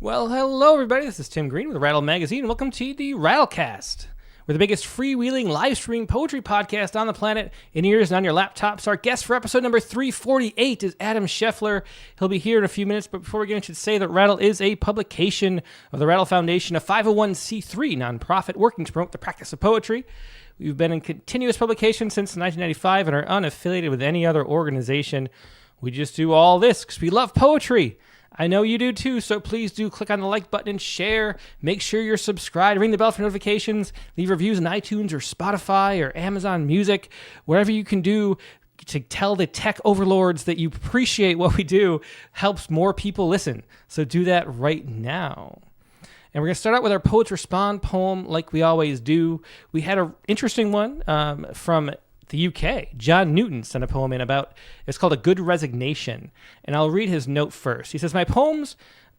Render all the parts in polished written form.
Well, hello everybody, this is Tim Green with Rattle Magazine. Welcome to the Rattlecast. We're the biggest freewheeling live streaming poetry podcast on the planet, in ears and on your laptops. Our guest for episode number 348 is Adam Scheffler. He'll be here in a few minutes, but before we get into it, say that Rattle is a publication of the Rattle Foundation, a 501c3 nonprofit working to promote the practice of poetry. We've been in continuous publication since 1995 and are unaffiliated with any other organization. We just do all this because we love poetry. I know you do too, so please do click on the like button and share. Make sure you're subscribed. Ring the bell for notifications. Leave reviews on iTunes or Spotify or Amazon Music. Wherever you can do to tell the tech overlords that you appreciate what we do helps more people listen. So do that right now. And we're going to start out with our Poets Respond poem like we always do. We had an interesting one from the UK. John Newton sent a poem in about, it's called A Good Resignation. And I'll read his note first. He says, my poem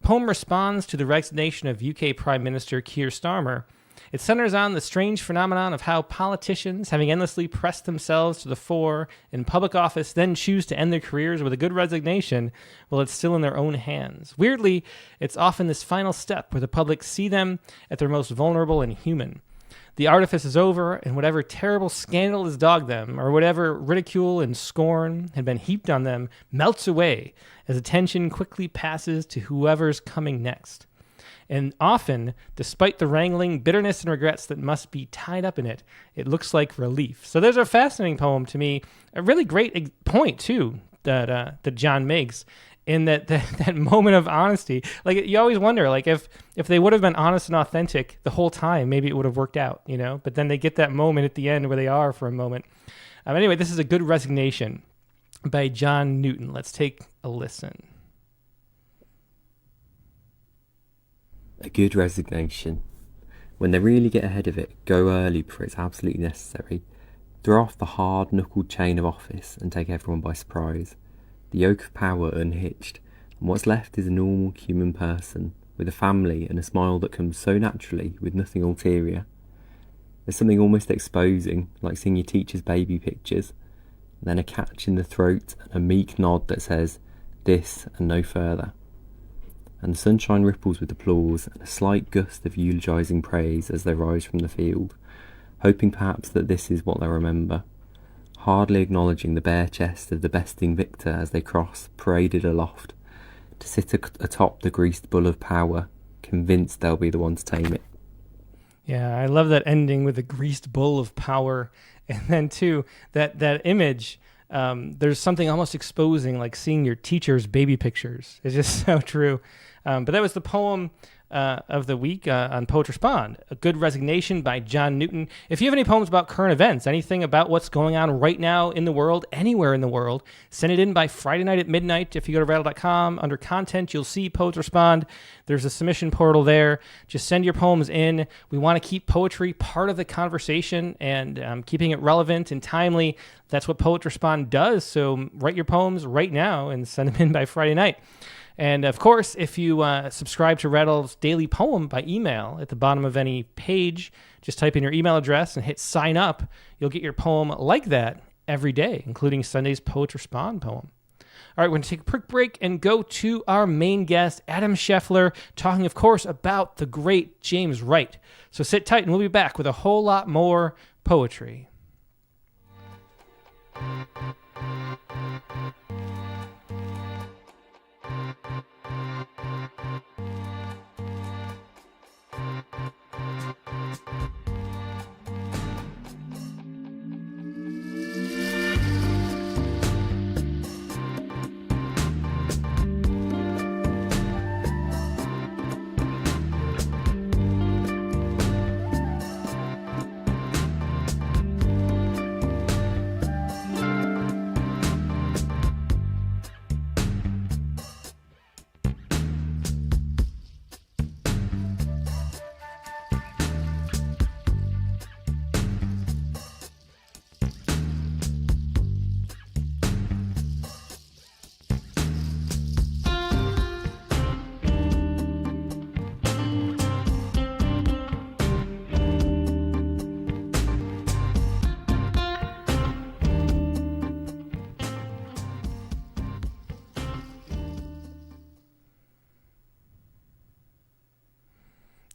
responds to the resignation of UK Prime Minister Keir Starmer. It centers on the strange phenomenon of how politicians, having endlessly pressed themselves to the fore in public office, then choose to end their careers with a good resignation while it's still in their own hands. Weirdly, it's often this final step where the public see them at their most vulnerable and human. The artifice is over, and whatever terrible scandal has dogged them, or whatever ridicule and scorn had been heaped on them, melts away as attention quickly passes to whoever's coming next. And often, despite the wrangling, bitterness, and regrets that must be tied up in it, it looks like relief. So there's a fascinating poem to me, a really great point, too, that John makes. In that moment of honesty, like you always wonder, like if they would have been honest and authentic the whole time, maybe it would have worked out, you know. But then they get that moment at the end where they are for a moment. Anyway, this is A Good Resignation by John Newton. Let's take a listen. A good resignation. When they really get ahead of it, go early before it's absolutely necessary. Throw off the hard-knuckled chain of office and take everyone by surprise. The yoke of power unhitched, and what's left is a normal human person, with a family and a smile that comes so naturally, with nothing ulterior. There's something almost exposing, like seeing your teacher's baby pictures, then a catch in the throat and a meek nod that says, this and no further. And the sunshine ripples with applause and a slight gust of eulogising praise as they rise from the field, hoping perhaps that this is what they'll remember. Hardly acknowledging the bare chest of the besting victor as they cross, paraded aloft, to sit atop the greased bull of power, convinced they'll be the one to tame it. Yeah, I love that ending with the greased bull of power. And then, too, that image, there's something almost exposing, like seeing your teacher's baby pictures. It's just so true. But that was the poem of the week on Poetry Respond, A Good Resignation by John Newton. If you have any poems about current events, anything about what's going on right now in the world, anywhere in the world, send it in by Friday night at midnight. If you go to rattle.com, under content, you'll see Poets Respond. There's a submission portal there. Just send your poems in. We want to keep poetry part of the conversation and keeping it relevant and timely. That's what Poets Respond does. So write your poems right now and send them in by Friday night. And, of course, if you subscribe to Rattle's daily poem by email, at the bottom of any page, just type in your email address and hit sign up. You'll get your poem like that every day, including Sunday's Poets Respond poem. All right, we're going to take a quick break and go to our main guest, Adam Scheffler, talking, of course, about the great James Wright. So sit tight, and we'll be back with a whole lot more poetry.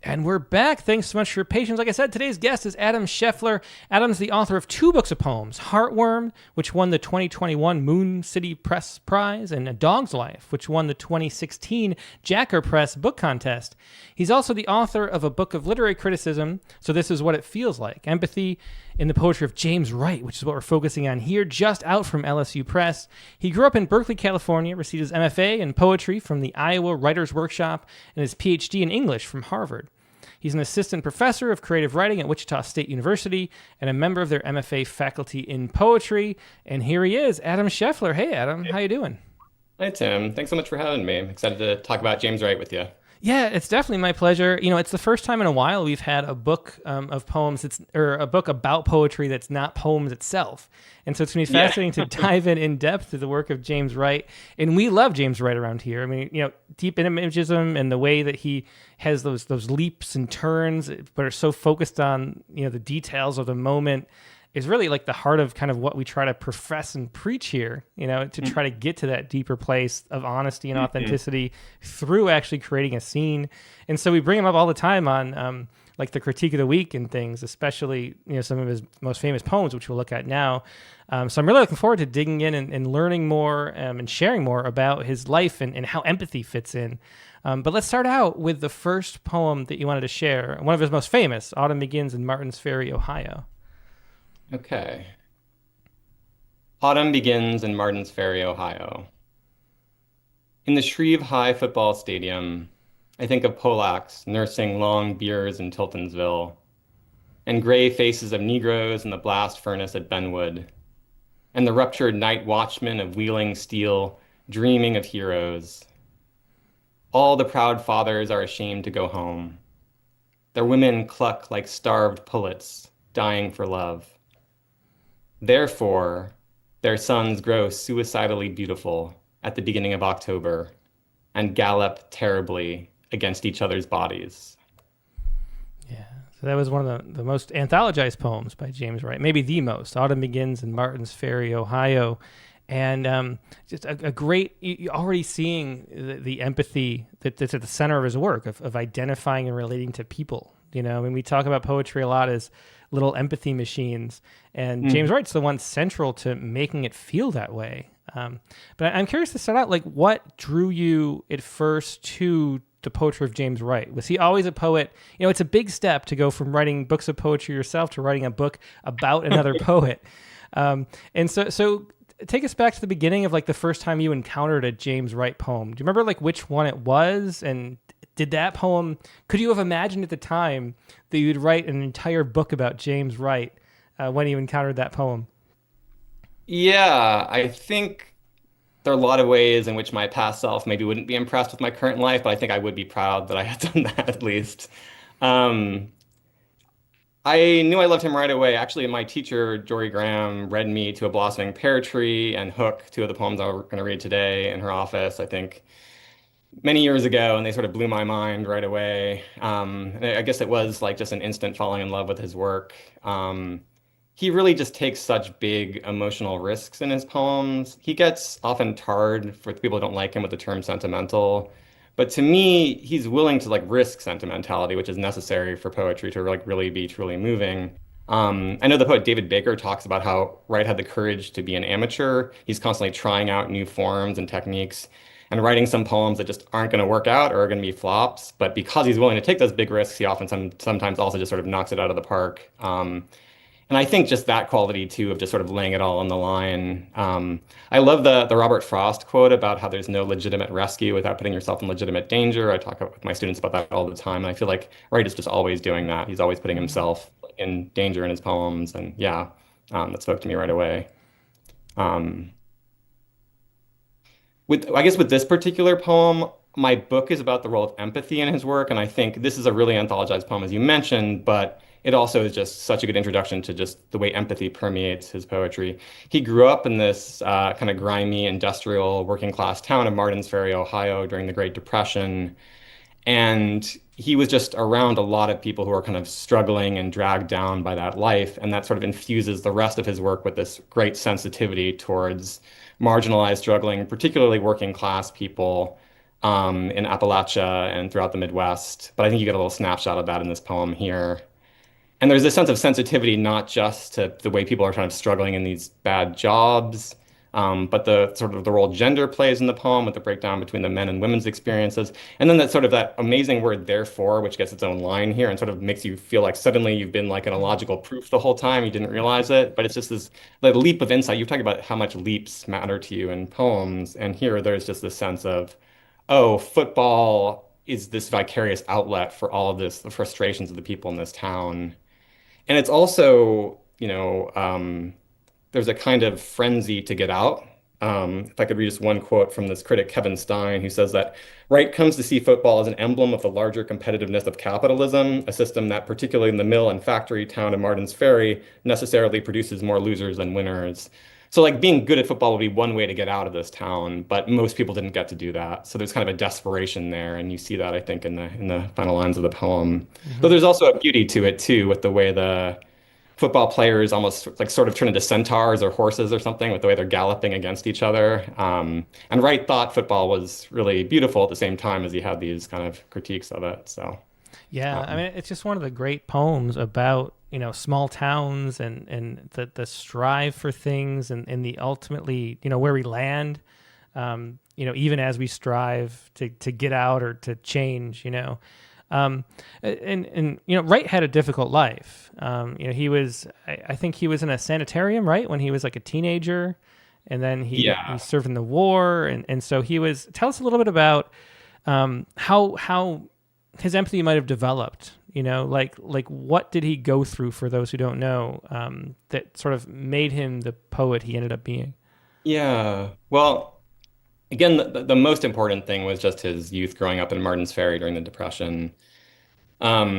And we're back. Thanks so much for your patience. Like I said, today's guest is Adam Scheffler. Adam's the author of two books of poems, Heartworm, which won the 2021 Moon City Press Prize, and A Dog's Life, which won the 2016 Jacar Press Book Contest. He's also the author of a book of literary criticism, So This Is What It Feels Like, Empathy in the Poetry of James Wright, which is what we're focusing on here, just out from LSU Press. He grew up in Berkeley, California, received his MFA in poetry from the Iowa Writers Workshop, and his PhD in English from Harvard. He's an assistant professor of creative writing at Wichita State University and a member of their MFA faculty in poetry. And here he is, Adam Scheffler. Hey, Adam, how you doing? Hi, Tim. Thanks so much for having me. I'm excited to talk about James Wright with you. Yeah, it's definitely my pleasure. You know, it's the first time in a while we've had a book of poems or a book about poetry that's not poems itself. And so it's going to be fascinating to dive in depth to the work of James Wright. And we love James Wright around here. I mean, you know, deep imagism and the way that he has those leaps and turns, but are so focused on, you know, the details of the moment is really like the heart of kind of what we try to profess and preach here, you know, to try to get to that deeper place of honesty and authenticity through actually creating a scene. And so we bring him up all the time on like the critique of the week and things, especially, you know, some of his most famous poems, which we'll look at now. So I'm really looking forward to digging in and learning more and sharing more about his life and how empathy fits in. But let's start out with the first poem that you wanted to share, one of his most famous, Autumn Begins in Martins Ferry, Ohio. Okay. Autumn begins in Martins Ferry, Ohio. In the Shreve High football stadium, I think of Polacks nursing long beers in Tiltonsville, and gray faces of Negroes in the blast furnace at Benwood, and the ruptured night watchmen of Wheeling Steel dreaming of heroes. All the proud fathers are ashamed to go home. Their women cluck like starved pullets, dying for love. Therefore, their sons grow suicidally beautiful at the beginning of October and gallop terribly against each other's bodies. Yeah, so that was one of the most anthologized poems by James Wright, maybe the most. Autumn Begins in Martins Ferry, Ohio. And just a great, you're already seeing the empathy that's at the center of his work, of identifying and relating to people. You know, I mean, we talk about poetry a lot as little empathy machines, and James Wright's the one central to making it feel that way. But I'm curious to start out, like, what drew you at first to the poetry of James Wright? Was he always a poet? You know, it's a big step to go from writing books of poetry yourself to writing a book about another poet. And so take us back to the beginning of like the first time you encountered a James Wright poem. Do you remember like which one it was? And did that poem, could you have imagined at the time that you'd write an entire book about James Wright when you encountered that poem? Yeah, I think there are a lot of ways in which my past self maybe wouldn't be impressed with my current life, but I think I would be proud that I had done that at least. Um, I knew I loved him right away. Actually, my teacher, Jory Graham, read me To a Blossoming Pear Tree and Hook, two of the poems I'm going to read today in her office, I think, many years ago, and they sort of blew my mind right away. And I guess it was like just an instant falling in love with his work. He really just takes such big emotional risks in his poems. He gets often tarred for people who don't like him with the term sentimental. But to me, he's willing to like risk sentimentality, which is necessary for poetry to like really be truly moving. I know the poet David Baker talks about how Wright had the courage to be an amateur. He's constantly trying out new forms and techniques and writing some poems that just aren't going to work out or are going to be flops. But because he's willing to take those big risks, he often sometimes also just sort of knocks it out of the park. And I think just that quality too of just sort of laying it all on the line. I love the Robert Frost quote about how there's no legitimate rescue without putting yourself in legitimate danger. I talk with my students about that all the time, and I feel like Wright is just always doing that. He's always putting himself in danger in his poems, and yeah, that spoke to me right away. Um, I guess with this particular poem, my book is about the role of empathy in his work, and I think this is a really anthologized poem, as you mentioned, but it also is just such a good introduction to just the way empathy permeates his poetry. He grew up in this kind of grimy, industrial, working class town of Martins Ferry, Ohio during the Great Depression. And he was just around a lot of people who are kind of struggling and dragged down by that life. And that sort of infuses the rest of his work with this great sensitivity towards marginalized, struggling, particularly working class people. in Appalachia and throughout the Midwest. But I think you get a little snapshot of that in this poem here. And there's a sense of sensitivity, not just to the way people are kind of struggling in these bad jobs, but the sort of the role gender plays in the poem with the breakdown between the men and women's experiences. And then that sort of that amazing word therefore, which gets its own line here and sort of makes you feel like suddenly you've been like in a logical proof the whole time. You didn't realize it, but it's just this like leap of insight. You're talking about how much leaps matter to you in poems. And here there's just this sense of, oh, football is this vicarious outlet for all of this, the frustrations of the people in this town. And it's also, there's a kind of frenzy to get out. If I could read just one quote from this critic, Kevin Stein, who says that Wright comes to see football as an emblem of the larger competitiveness of capitalism, a system that, particularly in the mill and factory town of Martin's Ferry, necessarily produces more losers than winners. So, like, being good at football would be one way to get out of this town, but most people didn't get to do that. So there's kind of a desperation there, and you see that, I think, in the final lines of the poem. Though there's also a beauty to it too, with the way the football players almost like sort of turn into centaurs or horses or something with the way they're galloping against each other. And Wright thought football was really beautiful at the same time as he had these kind of critiques of it. So, Yeah, I mean, it's just one of the great poems about, small towns and the strive for things and the ultimately, where we land, even as we strive to get out or to change, Wright had a difficult life. He was, I think he was in a sanitarium, right, when he was like a teenager, and then he served in the war, and so he was. Tell us a little bit about how his empathy might have developed. Like what did he go through, for those who don't know, that sort of made him the poet he ended up being? Yeah. Well, again, the most important thing was just his youth growing up in Martin's Ferry during the Depression,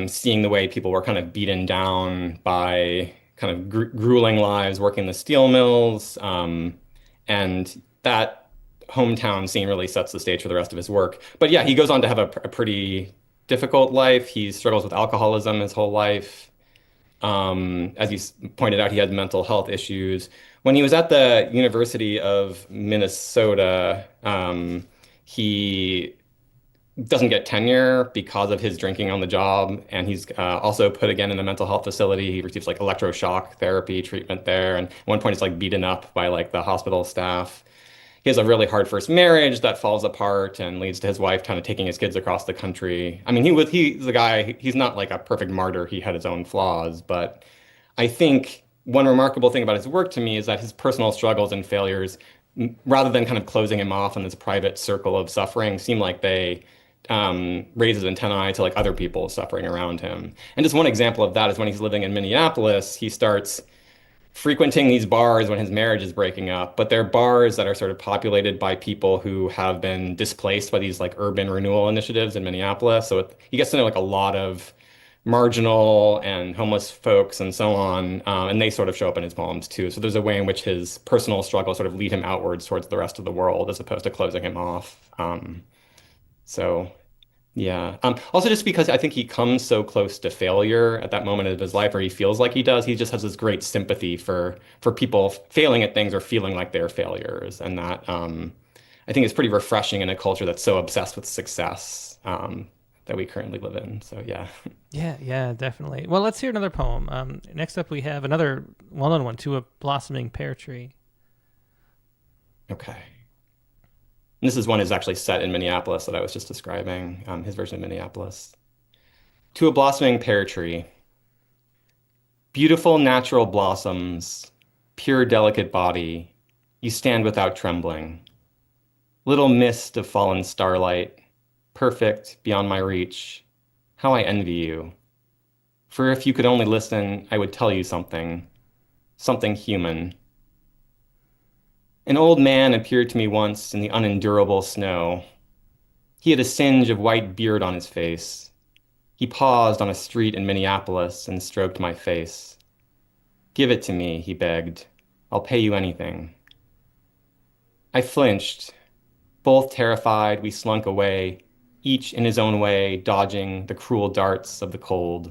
seeing the way people were kind of beaten down by kind of grueling lives working the steel mills. And that hometown scene really sets the stage for the rest of his work. But yeah, he goes on to have a pretty difficult life. He struggles with alcoholism his whole life. As you pointed out, he had mental health issues. When he was at the University of Minnesota, he doesn't get tenure because of his drinking on the job, and he's also put again in a mental health facility. He receives like electroshock therapy treatment there, and at one point he's like beaten up by like the hospital staff. He has a really hard first marriage that falls apart and leads to his wife kind of taking his kids across the country. I mean, he's a guy, he's not like a perfect martyr. He had his own flaws, but I think one remarkable thing about his work to me is that his personal struggles and failures, rather than kind of closing him off in this private circle of suffering, seem like they raise his antennae to like other people suffering around him. And just one example of that is when he's living in Minneapolis, he starts frequenting these bars when his marriage is breaking up, but they're bars that are sort of populated by people who have been displaced by these like urban renewal initiatives in Minneapolis. So he gets to know like a lot of marginal and homeless folks and so on, and they sort of show up in his poems too. So there's a way in which his personal struggles sort of lead him outwards towards the rest of the world as opposed to closing him off. So yeah. Also, just because I think he comes so close to failure at that moment of his life, or he feels like he does, he just has this great sympathy for people failing at things or feeling like they're failures, and that I think is pretty refreshing in a culture that's so obsessed with success that we currently live in. So yeah. Yeah, definitely. Well, let's hear another poem. Next up, we have another well-known one, "To a Blossoming Pear Tree." Okay. This is one is actually set in Minneapolis that I was just describing, his version of Minneapolis. To a blossoming pear tree. Beautiful natural blossoms, pure delicate body, you stand without trembling. Little mist of fallen starlight, perfect beyond my reach. How I envy you. For if you could only listen, I would tell you something human. An old man appeared to me once in the unendurable snow. He had a singe of white beard on his face. He paused on a street in Minneapolis and stroked my face. Give it to me, he begged. I'll pay you anything. I flinched. Both terrified, we slunk away, each in his own way, dodging the cruel darts of the cold.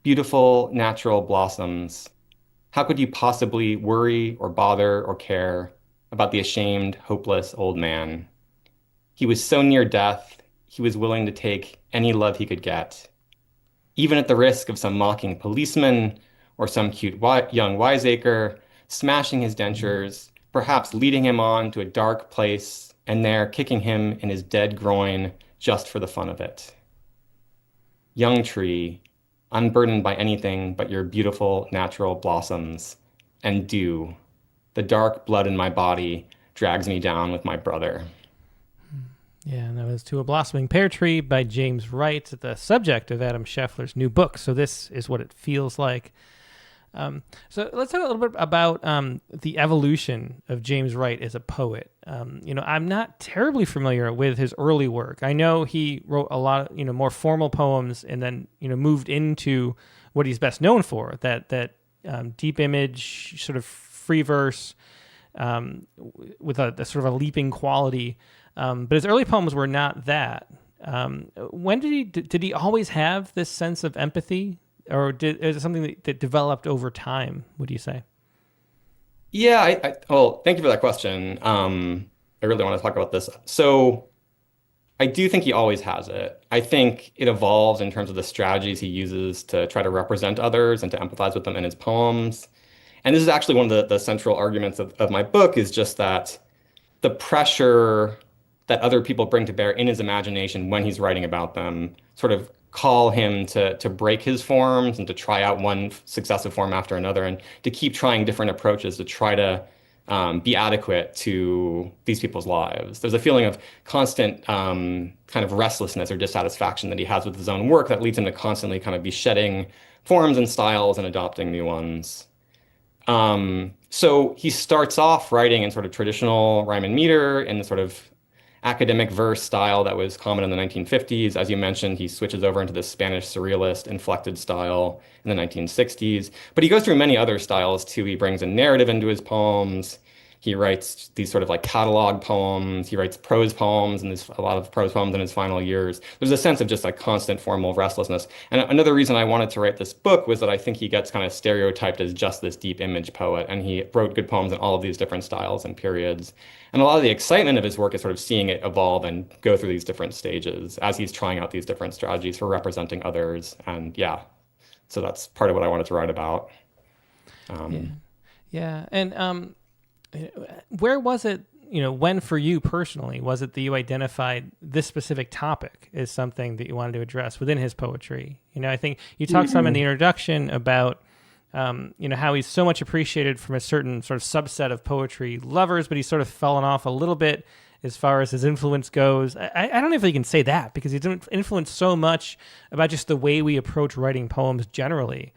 Beautiful, natural blossoms. How could you possibly worry or bother or care about the ashamed, hopeless old man? He was so near death, he was willing to take any love he could get, even at the risk of some mocking policeman or some cute young wiseacre smashing his dentures, perhaps leading him on to a dark place and there kicking him in his dead groin just for the fun of it. Young tree, unburdened by anything but your beautiful natural blossoms and dew, the dark blood in my body drags me down with my brother. Yeah, and that was To a Blossoming Pear Tree by James Wright, the subject of Adam Scheffler's new book. So this is what it feels like. So let's talk a little bit about the evolution of James Wright as a poet. I'm not terribly familiar with his early work. I know he wrote a lot of, more formal poems and then, moved into what he's best known for, that deep image, sort of free verse with a sort of a leaping quality. But his early poems were not that. When did he always have this sense of empathy, or is it something that developed over time, would you say? Yeah, well, thank you for that question. I really want to talk about this. So I do think he always has it. I think it evolves in terms of the strategies he uses to try to represent others and to empathize with them in his poems. And this is actually one of the central arguments of my book, is just that the pressure that other people bring to bear in his imagination when he's writing about them sort of call him to break his forms and to try out one successive form after another and to keep trying different approaches to try to be adequate to these people's lives. There's a feeling of constant kind of restlessness or dissatisfaction that he has with his own work that leads him to constantly kind of be shedding forms and styles and adopting new ones. So he starts off writing in sort of traditional rhyme and meter in the sort of academic verse style that was common in the 1950s. As you mentioned, he switches over into this Spanish surrealist inflected style in the 1960s. But he goes through many other styles too. He brings a narrative into his poems. He writes these sort of like catalog poems. He writes prose poems, and there's a lot of prose poems in his final years. There's a sense of just like constant formal restlessness. And another reason I wanted to write this book was that I think he gets kind of stereotyped as just this deep image poet, and he wrote good poems in all of these different styles and periods. And a lot of the excitement of his work is sort of seeing it evolve and go through these different stages as he's trying out these different strategies for representing others. And yeah, so that's part of what I wanted to write about. Yeah. And where was it, when for you personally, was it that you identified this specific topic as something that you wanted to address within his poetry? I think you talked some in the introduction about how he's so much appreciated from a certain sort of subset of poetry lovers, but he's sort of fallen off a little bit as far as his influence goes. I don't know if you can say that, because he's influenced so much about just the way we approach writing poems generally.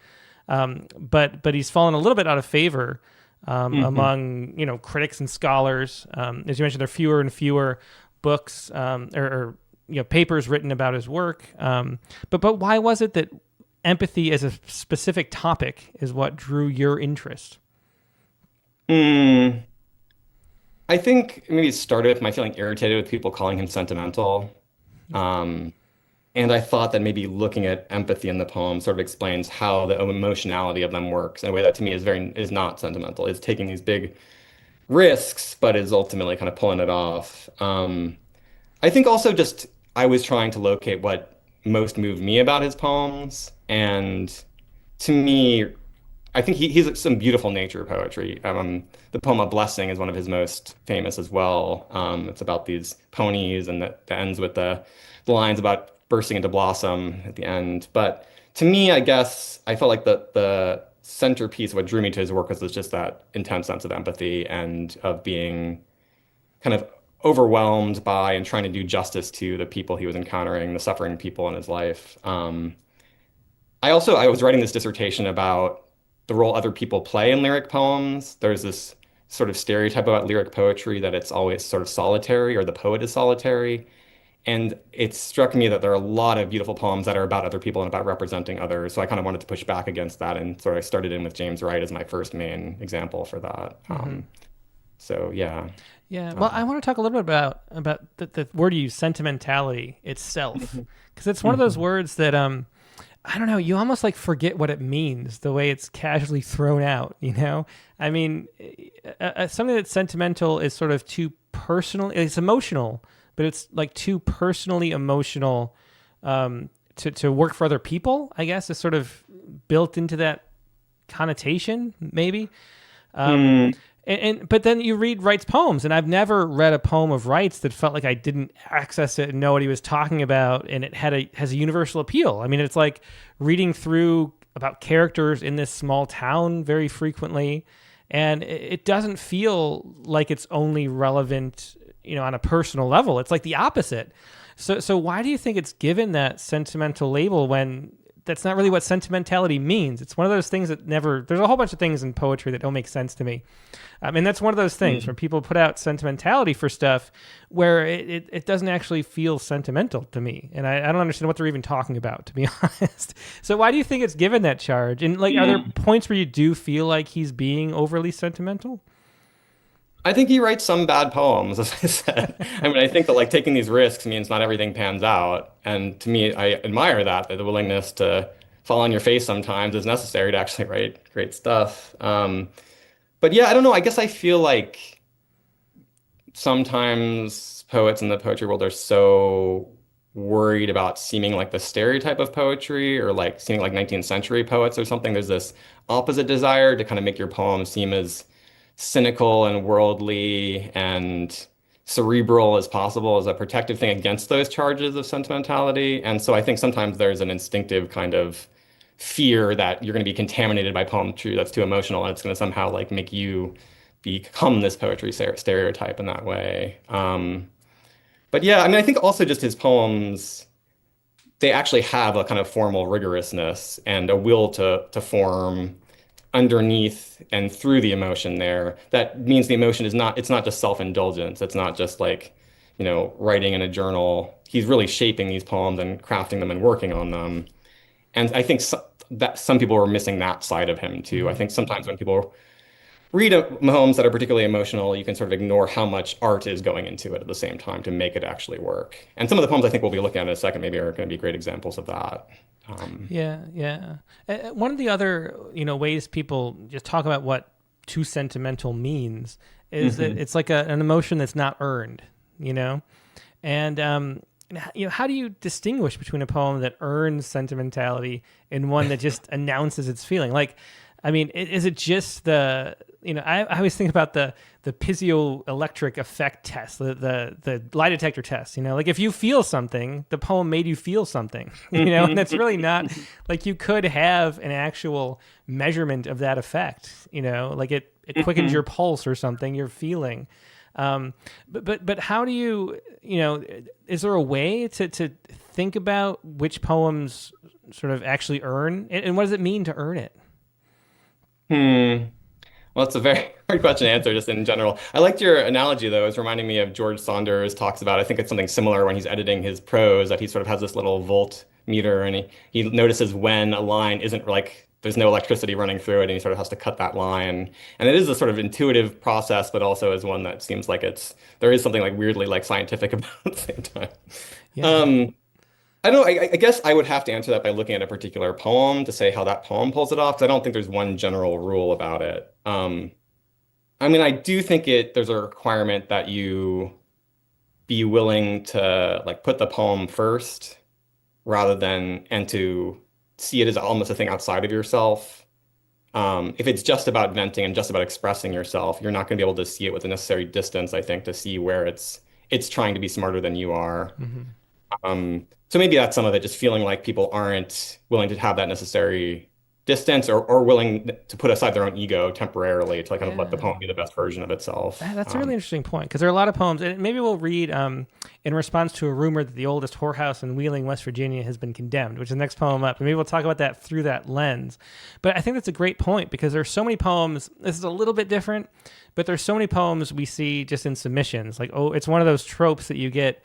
But he's fallen a little bit out of favor among critics and scholars. As you mentioned, there are fewer and fewer books or papers written about his work. But why was it that empathy as a specific topic is what drew your interest? I think maybe it started with my feeling irritated with people calling him sentimental. And I thought that maybe looking at empathy in the poem sort of explains how the emotionality of them works in a way that to me is not sentimental. It's taking these big risks, but is ultimately kind of pulling it off. I think also just I was trying to locate what most moved me about his poems. And to me, I think he's some beautiful nature poetry. The poem "A Blessing" is one of his most famous as well. It's about these ponies, and that ends with the lines about bursting into blossom at the end. But to me, I guess I felt like the centerpiece of what drew me to his work was just that intense sense of empathy and of being kind of overwhelmed by and trying to do justice to the people he was encountering, the suffering people in his life. I was writing this dissertation about the role other people play in lyric poems. There's this sort of stereotype about lyric poetry that it's always sort of solitary, or the poet is solitary. And it struck me that there are a lot of beautiful poems that are about other people and about representing others. So I kind of wanted to push back against that, and sort of started in with James Wright as my first main example for that. So yeah. Yeah. Well, I want to talk a little bit about the word you use, sentimentality itself, because it's one of those words that I don't know, you almost like forget what it means the way it's casually thrown out. I mean, something that's sentimental is sort of too personal. It's emotional, but it's like too personally emotional to work for other people, I guess, is sort of built into that connotation, maybe. But then you read Wright's poems, and I've never read a poem of Wright's that felt like I didn't access it and know what he was talking about, and it has a universal appeal. I mean, it's like reading through about characters in this small town very frequently, and it doesn't feel like it's only relevant, on a personal level. It's like the opposite. So why do you think it's given that sentimental label when that's not really what sentimentality means? It's one of those things that there's a whole bunch of things in poetry that don't make sense to me. And that's one of those things where people put out sentimentality for stuff where it doesn't actually feel sentimental to me. And I don't understand what they're even talking about, to be honest. So why do you think it's given that charge? And are there points where you do feel like he's being overly sentimental? I think he writes some bad poems, as I said. I mean, I think that taking these risks means not everything pans out. And to me, I admire that the willingness to fall on your face sometimes is necessary to actually write great stuff. But yeah, I don't know. I guess I feel like sometimes poets in the poetry world are so worried about seeming like the stereotype of poetry, or seeming like 19th century poets or something. There's this opposite desire to kind of make your poem seem as cynical and worldly and cerebral as possible, as a protective thing against those charges of sentimentality. And so I think sometimes there's an instinctive kind of fear that you're going to be contaminated by poetry that's too emotional, and it's going to somehow make you become this poetry stereotype in that way. But yeah, I mean, I think also just his poems, they actually have a kind of formal rigorousness and a will to form underneath and through the emotion there. That means the emotion it's not just self-indulgence. It's not just writing in a journal. He's really shaping these poems and crafting them and working on them. And I think that some people are missing that side of him too. I think sometimes when people read poems that are particularly emotional, you can sort of ignore how much art is going into it at the same time to make it actually work. And some of the poems I think we'll be looking at in a second maybe are going to be great examples of that. Yeah. One of the other, ways people just talk about what too sentimental means is that it's like an emotion that's not earned, And how do you distinguish between a poem that earns sentimentality and one that just announces its feeling? Is it just I always think about the piezoelectric effect test, the lie detector test, if you feel something, the poem made you feel something, and that's really not you could have an actual measurement of that effect, it quickens your pulse or something you're feeling. But how do you, is there a way to think about which poems sort of actually earn, and what does it mean to earn it? Well, it's a very hard question to answer just in general. I liked your analogy, though. It's reminding me of George Saunders talks about, I think it's something similar when he's editing his prose, that he sort of has this little voltmeter, and he notices when a line isn't there's no electricity running through it, and he sort of has to cut that line. And it is a sort of intuitive process, but also is one that seems like there is something weirdly scientific about it at the same time. Yeah. I don't know. I guess I would have to answer that by looking at a particular poem to say how that poem pulls it off, because I don't think there's one general rule about it. I do think there's a requirement that you be willing to put the poem first and to see it as almost a thing outside of yourself. If it's just about venting and just about expressing yourself, you're not going to be able to see it with the necessary distance, I think, to see where it's trying to be smarter than you are. So maybe that's some of it, just feeling like people aren't willing to have that necessary distance or willing to put aside their own ego temporarily to let the poem be the best version of itself. That's a really interesting point, because there are a lot of poems, and maybe we'll read in response to a rumor that the oldest whorehouse in Wheeling, West Virginia has been condemned, which is the next poem up, and maybe we'll talk about that through that lens. But I think that's a great point, because there's so many poems, this is a little bit different, but there's so many poems we see just in submissions, it's one of those tropes that you get.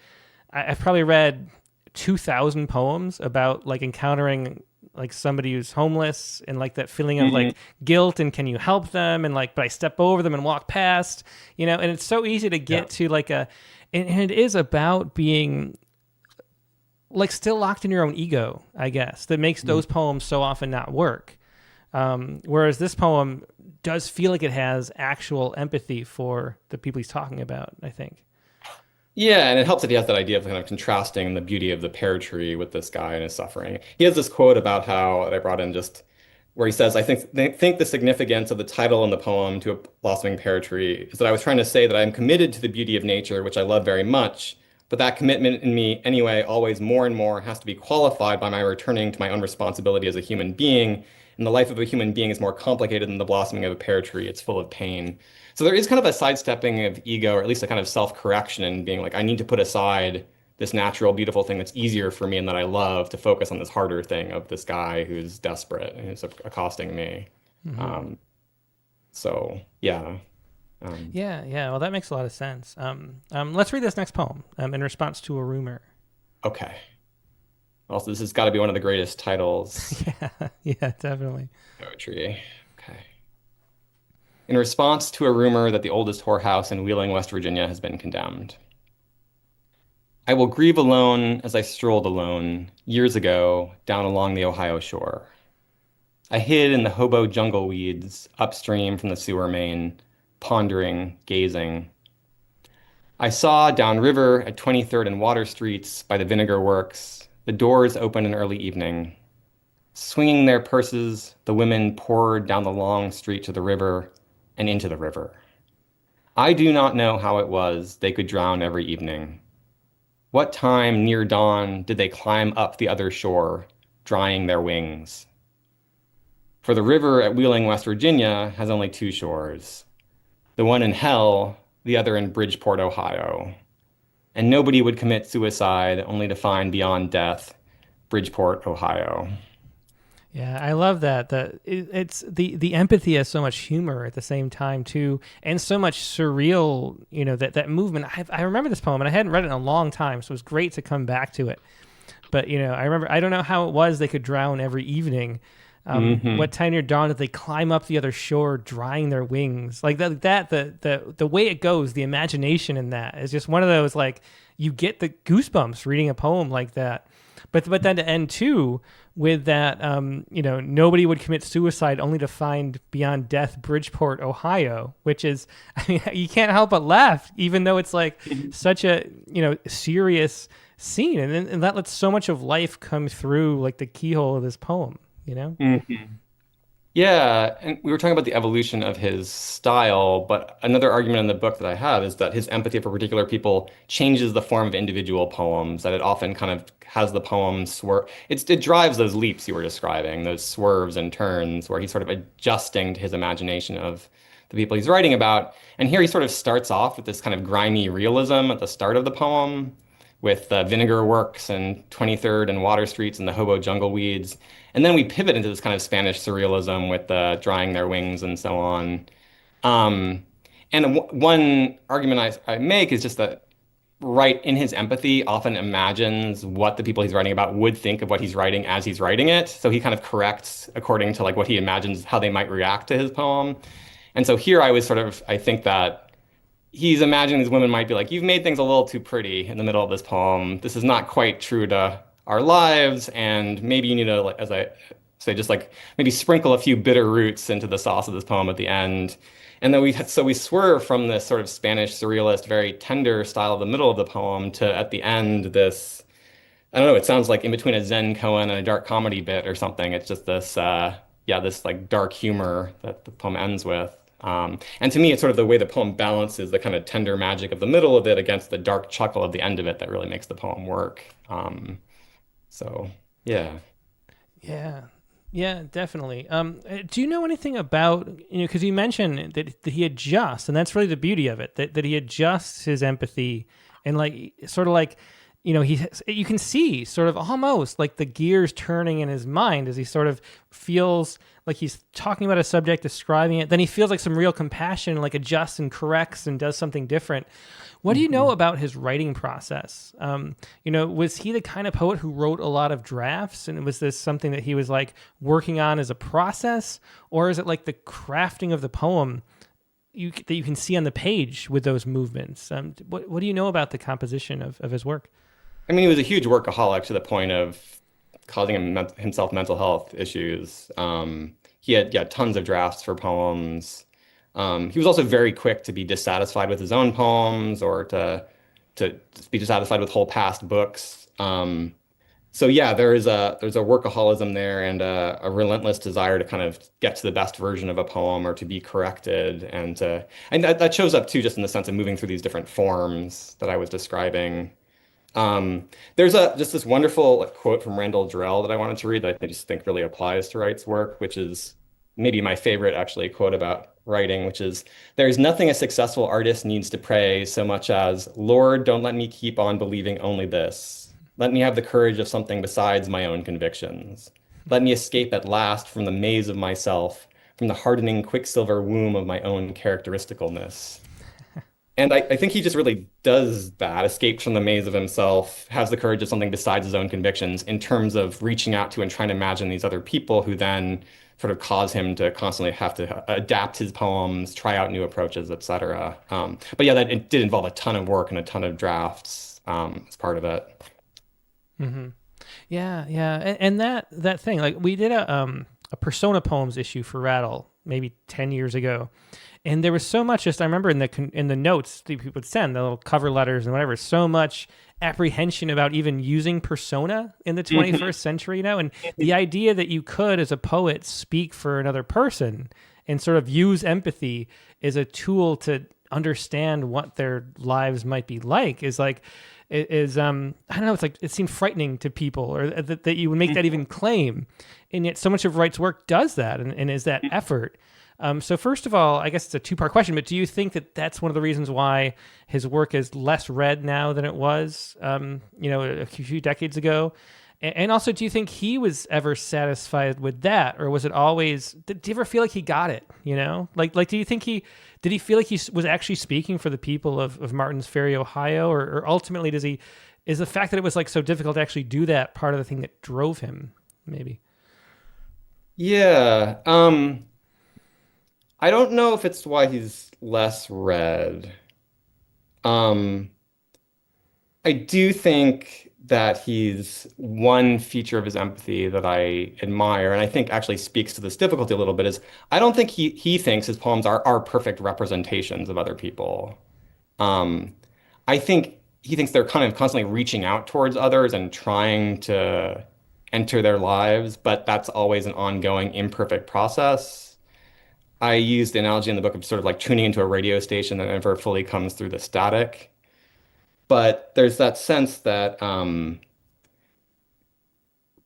I've probably read 2,000 poems about encountering somebody who's homeless and that feeling of guilt and can you help them, and but I step over them and walk past, and it's so easy to get to and it is about being still locked in your own ego, I guess, that makes those poems so often not work. Whereas this poem does feel like it has actual empathy for the people he's talking about, I think. Yeah, and it helps that he has that idea of kind of contrasting the beauty of the pear tree with this guy and his suffering. He has this quote about how I brought in just where he says, "I think the significance of the title in the poem to a blossoming pear tree is that I was trying to say that I am committed to the beauty of nature, which I love very much, but that commitment in me anyway, always more and more has to be qualified by my returning to my own responsibility as a human being. And the life of a human being is more complicated than the blossoming of a pear tree. It's full of pain." So there is kind of a sidestepping of ego, or at least a kind of self-correction and being like, I need to put aside this natural, beautiful thing that's easier for me and that I love to focus on this harder thing of this guy who's desperate and who's accosting me. Um, so yeah. Um, Yeah, yeah. Well, that makes a lot of sense. Let's read this next poem in response to a rumor. okay. Also, this has got to be one of the greatest titles Yeah, yeah, definitely. in poetry. Okay. In response to a rumor that the oldest whorehouse in Wheeling, West Virginia has been condemned. I will grieve alone as I strolled alone years ago down along the Ohio shore. I hid in the hobo jungle weeds upstream from the sewer main, pondering, gazing. I saw downriver at 23rd and Water Streets by the Vinegar Works, the doors open in early evening. Swinging their purses, the women poured down the long street to the river and into the river. I do not know how it was they could drown every evening. What time near dawn did they climb up the other shore, drying their wings? For the river at Wheeling, West Virginia, has only two shores. The one in hell, the other in Bridgeport, Ohio. And nobody would commit suicide only to find beyond death Bridgeport, Ohio. Yeah, I love that. It's the empathy has so much humor at the same time too, and so much surreal. You know that movement. I remember this poem, and I hadn't read it in a long time, so it was great to come back to it. But I remember. I don't know how it was they could drown every evening. What time near dawn did they climb up the other shore, drying their wings? Like that. The way it goes, the imagination in that is just one of those like you get the goosebumps reading a poem like that. But then to end too with that, nobody would commit suicide only to find beyond death Bridgeport, Ohio, which is, I mean, you can't help but laugh, even though it's like such a, serious scene. And that lets so much of life come through like the keyhole of this poem, Yeah, and we were talking about the evolution of his style, but another argument in the book that I have is that his empathy for particular people changes the form of individual poems, that it often kind of has the poem swerve. It drives those leaps you were describing, those swerves and turns, where he's sort of adjusting to his imagination of the people he's writing about. And here he sort of starts off with this kind of grimy realism at the start of the poem, with the Vinegar Works and 23rd and Water Streets and the hobo jungle weeds. And then we pivot into this kind of Spanish surrealism with the drying their wings and so on. Um, and one argument I make is just that Wright, in his empathy, often imagines what the people he's writing about would think of what he's writing as he's writing it. So he kind of corrects according to like what he imagines how they might react to his poem. And so here I think that he's imagining these women might be like, you've made things a little too pretty in the middle of this poem. This is not quite true to our lives, and maybe you need to, like, as I say, just like maybe sprinkle a few bitter roots into the sauce of this poem at the end. And then we swerve from this sort of Spanish surrealist, very tender style of the middle of the poem to at the end this, I don't know, it sounds like in between a Zen koan and a dark comedy bit or something. It's just this, this like dark humor that the poem ends with. And to me, it's sort of the way the poem balances the kind of tender magic of the middle of it against the dark chuckle of the end of it that really makes the poem work. So, yeah. Yeah. Yeah, definitely. Do you know anything about, because you mentioned that he adjusts, and that's really the beauty of it, that he adjusts his empathy and like, sort of like, you can see sort of almost like the gears turning in his mind as he sort of feels like he's talking about a subject, describing it. Then he feels like some real compassion, like adjusts and corrects and does something different. What do you know about his writing process? Was he the kind of poet who wrote a lot of drafts, and was this something that he was like working on as a process, or is it like the crafting of the poem that you can see on the page with those movements? What do you know about the composition of his work? I mean, he was a huge workaholic to the point of causing himself mental health issues. He had tons of drafts for poems. He was also very quick to be dissatisfied with his own poems or to to be dissatisfied with whole past books. So yeah, there's a workaholism there and a relentless desire to kind of get to the best version of a poem or to be corrected, and that shows up too, just in the sense of moving through these different forms that I was describing. There's just this wonderful quote from Randall Jarrell that I wanted to read that I just think really applies to Wright's work, which is maybe my favorite actually quote about writing, which is, "There's nothing a successful artist needs to pray so much as, 'Lord, don't let me keep on believing only this. Let me have the courage of something besides my own convictions. Let me escape at last from the maze of myself, from the hardening quicksilver womb of my own characteristicalness.'" And I think he just really does that, escapes from the maze of himself, has the courage of something besides his own convictions in terms of reaching out to and trying to imagine these other people who then sort of cause him to constantly have to adapt his poems, try out new approaches, etc. But yeah, it did involve a ton of work and a ton of drafts as part of it. Mm-hmm. Yeah, yeah, and that thing, like we did a persona poems issue for Rattle maybe 10 years ago, and there was so much, just I remember in the notes that people would send, the little cover letters and whatever, so much apprehension about even using persona in the 21st century, and the idea that you could, as a poet, speak for another person and sort of use empathy as a tool to understand what their lives might be like is like, I don't know, it's like, it seemed frightening to people, or that you would make that even claim. And yet so much of Wright's work does that and is that effort. So first of all, I guess it's a two-part question, but do you think that that's one of the reasons why his work is less read now than it was, a few decades ago? And also, do you think he was ever satisfied with that, or was it always? Did you ever feel like he got it? Like, do you think did he feel like he was actually speaking for the people of Martins Ferry, Ohio, or ultimately is the fact that it was like so difficult to actually do that part of the thing that drove him? Maybe. Yeah. I don't know if it's why he's less read. I do think that he's one feature of his empathy that I admire, and I think actually speaks to this difficulty a little bit, is I don't think he thinks his poems are perfect representations of other people. I think he thinks they're kind of constantly reaching out towards others and trying to enter their lives, but that's always an ongoing imperfect process. I used the analogy in the book of sort of like tuning into a radio station that never fully comes through the static. But there's that sense that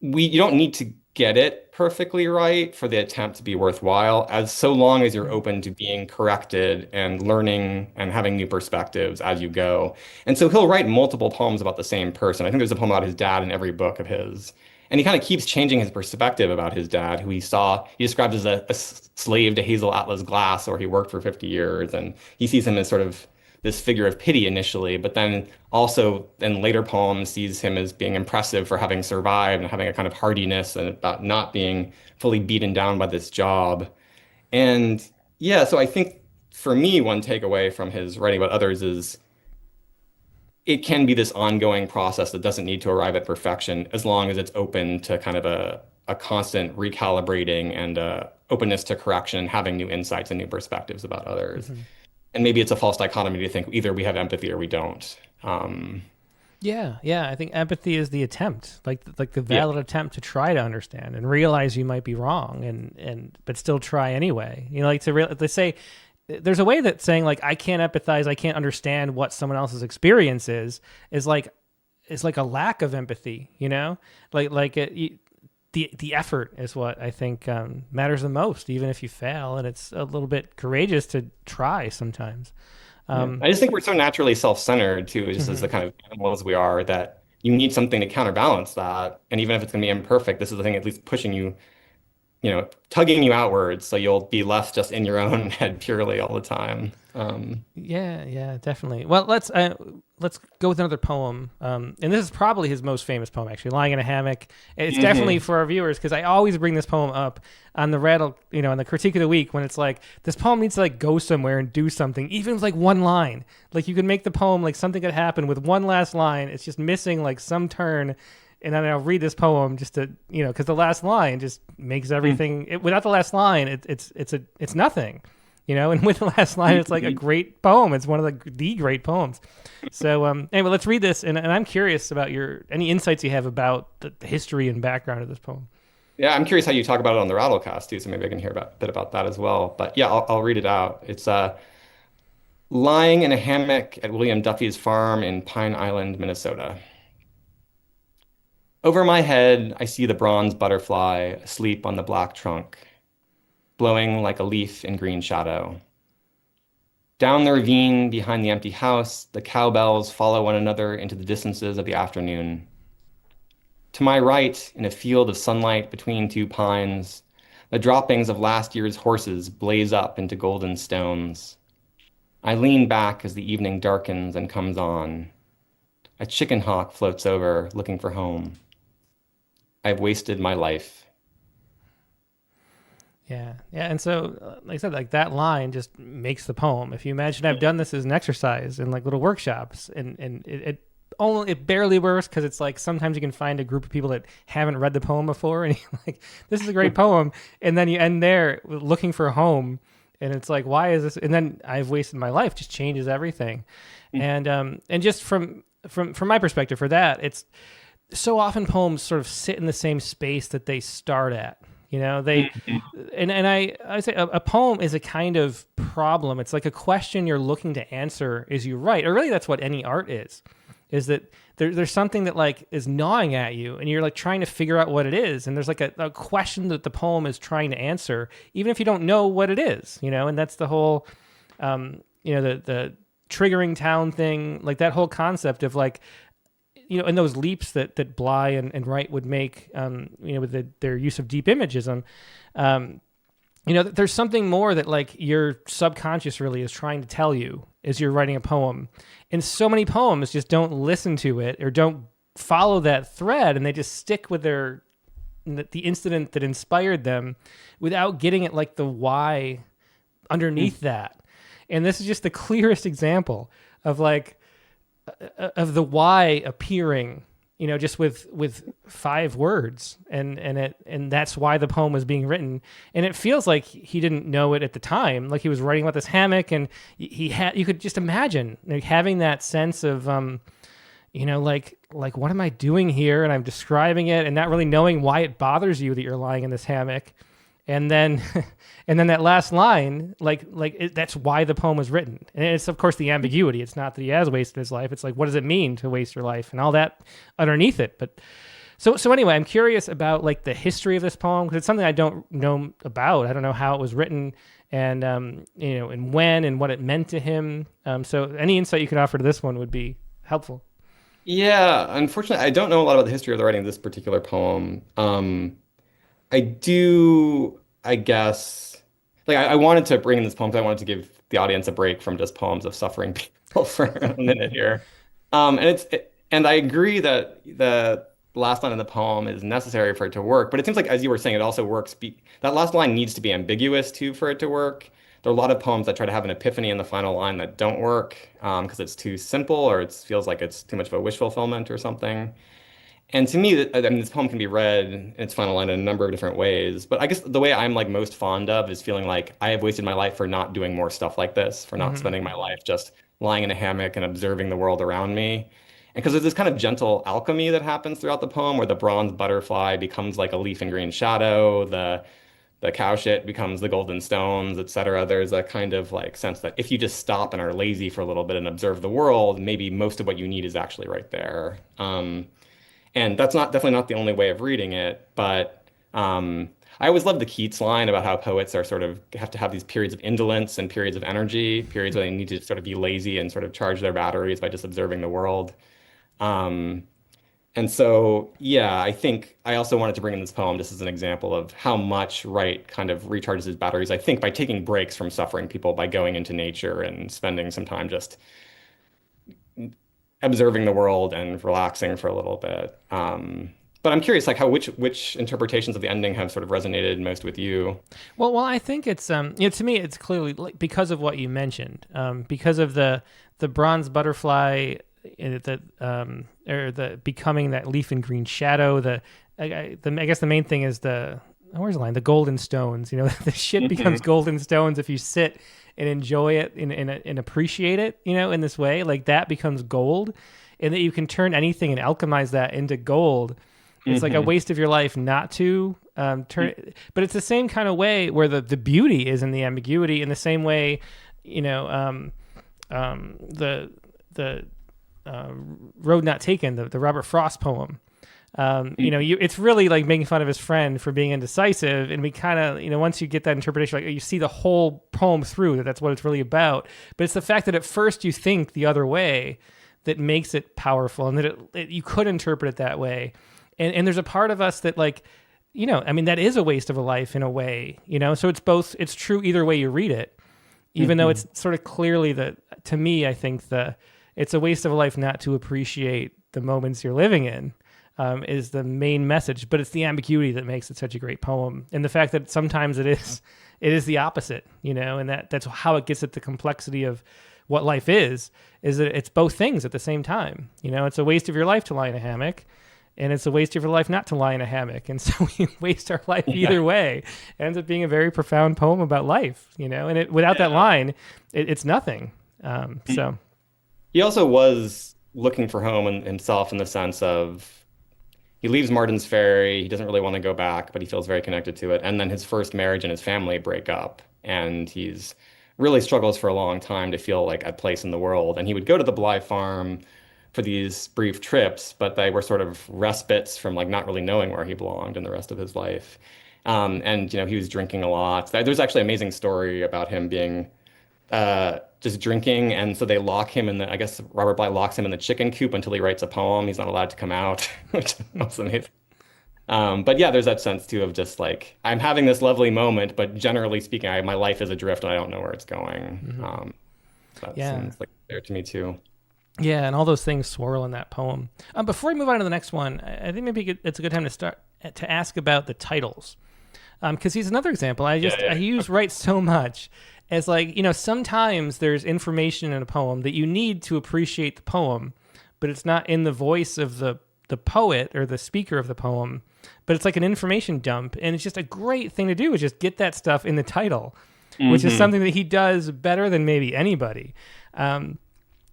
you don't need to get it perfectly right for the attempt to be worthwhile, as so long as you're open to being corrected and learning and having new perspectives as you go. And so he'll write multiple poems about the same person. I think there's a poem about his dad in every book of his. And he kind of keeps changing his perspective about his dad, who he describes as a slave to Hazel Atlas glass, or he worked for 50 years. And he sees him as sort of this figure of pity initially, but then also in later poems sees him as being impressive for having survived and having a kind of hardiness and about not being fully beaten down by this job. And yeah, so I think for me, one takeaway from his writing about others is it can be this ongoing process that doesn't need to arrive at perfection, as long as it's open to kind of a constant recalibrating and openness to correction and having new insights and new perspectives about others. Mm-hmm. And maybe it's a false dichotomy to think either we have empathy or we don't. Yeah. I think empathy is the attempt, like the valid attempt to try to understand and realize you might be wrong, but still try anyway. They say there's a way that saying like I can't empathize, I can't understand what someone else's experience is like a lack of empathy. The effort is what I think matters the most, even if you fail, and it's a little bit courageous to try sometimes. I just think we're so naturally self-centered too, just as the kind of animals we are, that you need something to counterbalance that. And even if it's going to be imperfect, this is the thing at least pushing you, tugging you outwards, so you'll be less just in your own head purely all the time. Yeah, definitely. Well, let's go with another poem. And this is probably his most famous poem, actually, "Lying in a Hammock." It's definitely for our viewers, because I always bring this poem up on the Rattle, on the Critique of the Week, when it's like, this poem needs to like go somewhere and do something, even with like one line. Like you can make the poem like something could happen with one last line. It's just missing like some turn. And then I'll read this poem just to, because the last line just makes everything. Without the last line, it's nothing. And with the last line, it's like a great poem. It's one of the great poems. So anyway, let's read this, and I'm curious about any insights you have about the history and background of this poem. Yeah, I'm curious how you talk about it on the Rattlecast too, so maybe I can hear a bit about that as well. But yeah, I'll read it out. It's lying in a hammock at William Duffy's farm in Pine Island, Minnesota. Over my head, I see the bronze butterfly asleep on the black trunk, blowing like a leaf in green shadow. Down the ravine behind the empty house, the cowbells follow one another into the distances of the afternoon. To my right, in a field of sunlight between two pines, the droppings of last year's horses blaze up into golden stones. I lean back as the evening darkens and comes on. A chicken hawk floats over, looking for home. I've wasted my life. Yeah. And so, like I said, like that line just makes the poem. If you imagine I've done this as an exercise in like little workshops, and it barely works because it's like sometimes you can find a group of people that haven't read the poem before, and you're like, this is a great poem, and then you end there looking for a home, and it's like, why is this? And then I've wasted my life just changes everything, and just from my perspective for that, it's so often poems sort of sit in the same space that they start at. They and I say a poem is a kind of problem. It's like a question you're looking to answer as you write, or really that's what any art is that there's something that like is gnawing at you, and you're like trying to figure out what it is, and there's like a question that the poem is trying to answer, even if you don't know what it is, and that's the whole, the triggering town thing, like that whole concept of like, and those leaps that Bly and Wright would make, with their use of deep imagism, there's something more that like your subconscious really is trying to tell you as you're writing a poem. And so many poems just don't listen to it or don't follow that thread, and they just stick with the incident that inspired them without getting at like the why underneath that. And this is just the clearest example of like, of the why appearing, just with 5 words, and that's why the poem was being written. And it feels like he didn't know it at the time, like he was writing about this hammock, and you could just imagine like having that sense of like what am I doing here, and I'm describing it and not really knowing why it bothers you that you're lying in this hammock. And then that last line, that's why the poem was written. And it's, of course, the ambiguity. It's not that he has wasted his life. It's like, what does it mean to waste your life, and all that underneath it. But so anyway, I'm curious about like the history of this poem, because it's something I don't know about. I don't know how it was written, and and when and what it meant to him. So any insight you could offer to this one would be helpful. Yeah, unfortunately, I don't know a lot about the history of the writing of this particular poem. I do, I guess, like I wanted to bring in this poem because I wanted to give the audience a break from just poems of suffering people for a minute here. And I agree that the last line of the poem is necessary for it to work, but it seems like, as you were saying, it also works. That last line needs to be ambiguous too for it to work. There are a lot of poems that try to have an epiphany in the final line that don't work because it's too simple, or it feels like it's too much of a wish fulfillment or something. And to me, this poem can be read in its final line in a number of different ways. But I guess the way I'm like most fond of is feeling like I have wasted my life for not doing more stuff like this, for not spending my life just lying in a hammock and observing the world around me. And because there's this kind of gentle alchemy that happens throughout the poem, where the bronze butterfly becomes like a leaf in green shadow, the cow shit becomes the golden stones, etc. There's a kind of like sense that if you just stop and are lazy for a little bit and observe the world, maybe most of what you need is actually right there. And that's definitely not the only way of reading it, but I always love the Keats line about how poets are sort of have to have these periods of indolence and periods of energy, periods where they need to sort of be lazy and sort of charge their batteries by just observing the world. And so, yeah, I think I also wanted to bring in this poem just as an example of how much Wright kind of recharges his batteries, I think, by taking breaks from suffering people, by going into nature and spending some time just observing the world and relaxing for a little bit. But I'm curious, like which interpretations of the ending have sort of resonated most with you? Well, I think it's to me it's clearly like, because of what you mentioned, because of the bronze butterfly, or the becoming that leaf in green shadow. I guess the main thing is where's the line? The golden stones. The shit becomes golden stones if you sit and enjoy it and appreciate it, in this way, like that becomes gold, and that you can turn anything and alchemize that into gold. It's like a waste of your life not to turn it. But it's the same kind of way where the beauty is in the ambiguity, in the same way, the Road Not Taken, the Robert Frost poem. It's really like making fun of his friend for being indecisive, and we kind of, once you get that interpretation, like you see the whole poem through that's what it's really about. But it's the fact that at first you think the other way that makes it powerful, and that you could interpret it that way. And there's a part of us that that is a waste of a life in a way, so it's true either way you read it, even though it's sort of clearly to me, I think it's a waste of a life not to appreciate the moments you're living in. Is the main message, but it's the ambiguity that makes it such a great poem, and the fact that sometimes it is the opposite, and that's how it gets at the complexity of what life is that it's both things at the same time. It's a waste of your life to lie in a hammock, and it's a waste of your life not to lie in a hammock, and so we waste our life either way. It ends up being a very profound poem about life, and without that line, it's nothing. So he also was looking for home in himself, in the sense of, he leaves Martin's Ferry. He doesn't really want to go back, but he feels very connected to it. And then his first marriage and his family break up, and he's really struggles for a long time to feel like at place in the world. And he would go to the Bly farm for these brief trips, but they were sort of respites from like not really knowing where he belonged in the rest of his life. And he was drinking a lot. There's actually an amazing story about him being just drinking, and so they lock him I guess Robert Bly locks him in the chicken coop until he writes a poem. He's not allowed to come out, which was amazing. But yeah, there's that sense too of just like, I'm having this lovely moment, but generally speaking, my life is adrift and I don't know where it's going. That seems like there to me too. Yeah, and all those things swirl in that poem. Before we move on to the next one, I think maybe it's a good time to start to ask about the titles, because he's another example. I use Wright so much. As like, sometimes there's information in a poem that you need to appreciate the poem, but it's not in the voice of the poet or the speaker of the poem, but it's like an information dump. And it's just a great thing to do, is just get that stuff in the title, which is something that he does better than maybe anybody. So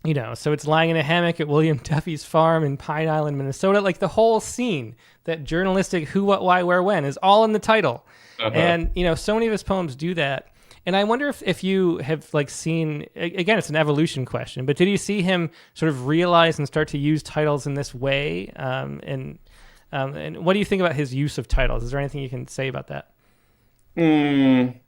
it's lying in a hammock at William Duffy's farm in Pine Island, Minnesota. Like the whole scene, that journalistic who, what, why, where, when is all in the title. And, so many of his poems do that. And I wonder if you have like seen, again, it's an evolution question, but did you see him sort of realize and start to use titles in this way? And what do you think about his use of titles? Is there anything you can say about that? It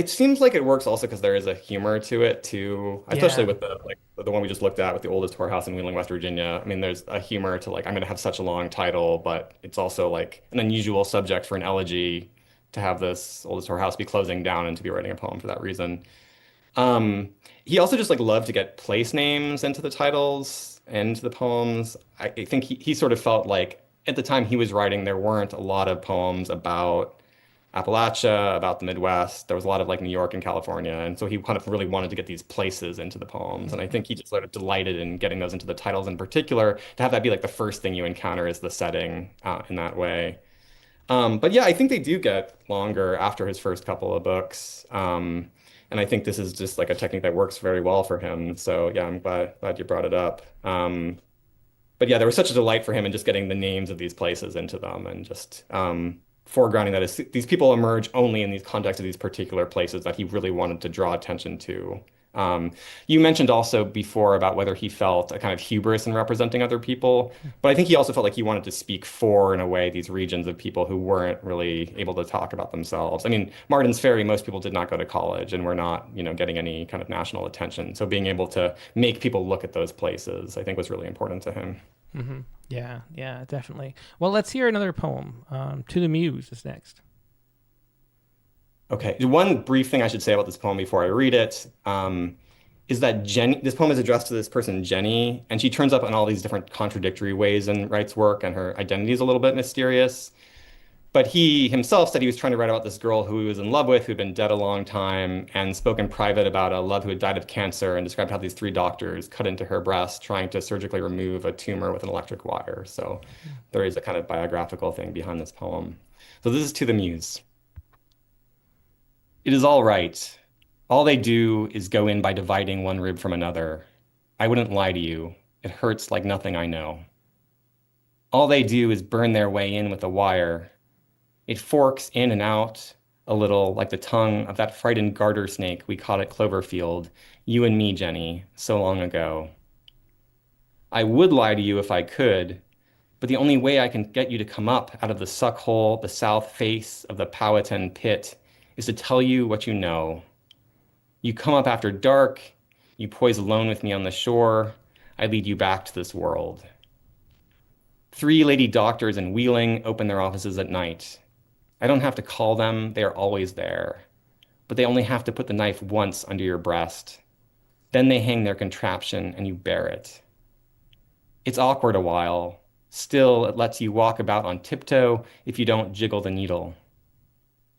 seems like it works also because there is a humor to it too, especially with the one we just looked at with the oldest whorehouse in Wheeling, West Virginia. I mean, there's a humor to like, I'm going to have such a long title, but it's also like an unusual subject for an elegy, to have this oldest whorehouse be closing down and to be writing a poem for that reason. He also just like loved to get place names into the titles and into the poems. I think he sort of felt like at the time he was writing, there weren't a lot of poems about Appalachia, about the Midwest. There was a lot of like New York and California. And so he kind of really wanted to get these places into the poems. And I think he just sort of delighted in getting those into the titles in particular, to have that be like the first thing you encounter is the setting in that way. But yeah, I think they do get longer after his first couple of books. And I think this is just like a technique that works very well for him. So yeah, I'm glad you brought it up. But yeah, there was such a delight for him in just getting the names of these places into them, and just foregrounding that these people emerge only in these contexts of these particular places that he really wanted to draw attention to. You mentioned also before about whether he felt a kind of hubris in representing other people, but I think he also felt like he wanted to speak for, in a way, these regions of people who weren't really able to talk about themselves. I mean, Martin's Ferry, most people did not go to college and were not, getting any kind of national attention. So being able to make people look at those places, I think, was really important to him. Mm-hmm. Yeah, definitely. Well, let's hear another poem. To the Muse is next. Okay, one brief thing I should say about this poem before I read it is that this poem is addressed to this person, Jenny, and she turns up in all these different contradictory ways in Wright's work, and her identity is a little bit mysterious. But he himself said he was trying to write about this girl who he was in love with, who'd been dead a long time, and spoke in private about a love who had died of cancer, and described how these 3 doctors cut into her breast, trying to surgically remove a tumor with an electric wire. So there is a kind of biographical thing behind this poem. So this is To the Muse. It is all right. All they do is go in by dividing one rib from another. I wouldn't lie to you. It hurts like nothing I know. All they do is burn their way in with a wire. It forks in and out a little like the tongue of that frightened garter snake we caught at Cloverfield, you and me, Jenny, so long ago. I would lie to you if I could, but the only way I can get you to come up out of the suck hole, the south face of the Powhatan pit, is to tell you what you know. You come up after dark, you poise alone with me on the shore, I lead you back to this world. 3 lady doctors in Wheeling open their offices at night. I don't have to call them, they are always there. But they only have to put the knife once under your breast. Then they hang their contraption and you bear it. It's awkward a while. Still, it lets you walk about on tiptoe if you don't jiggle the needle.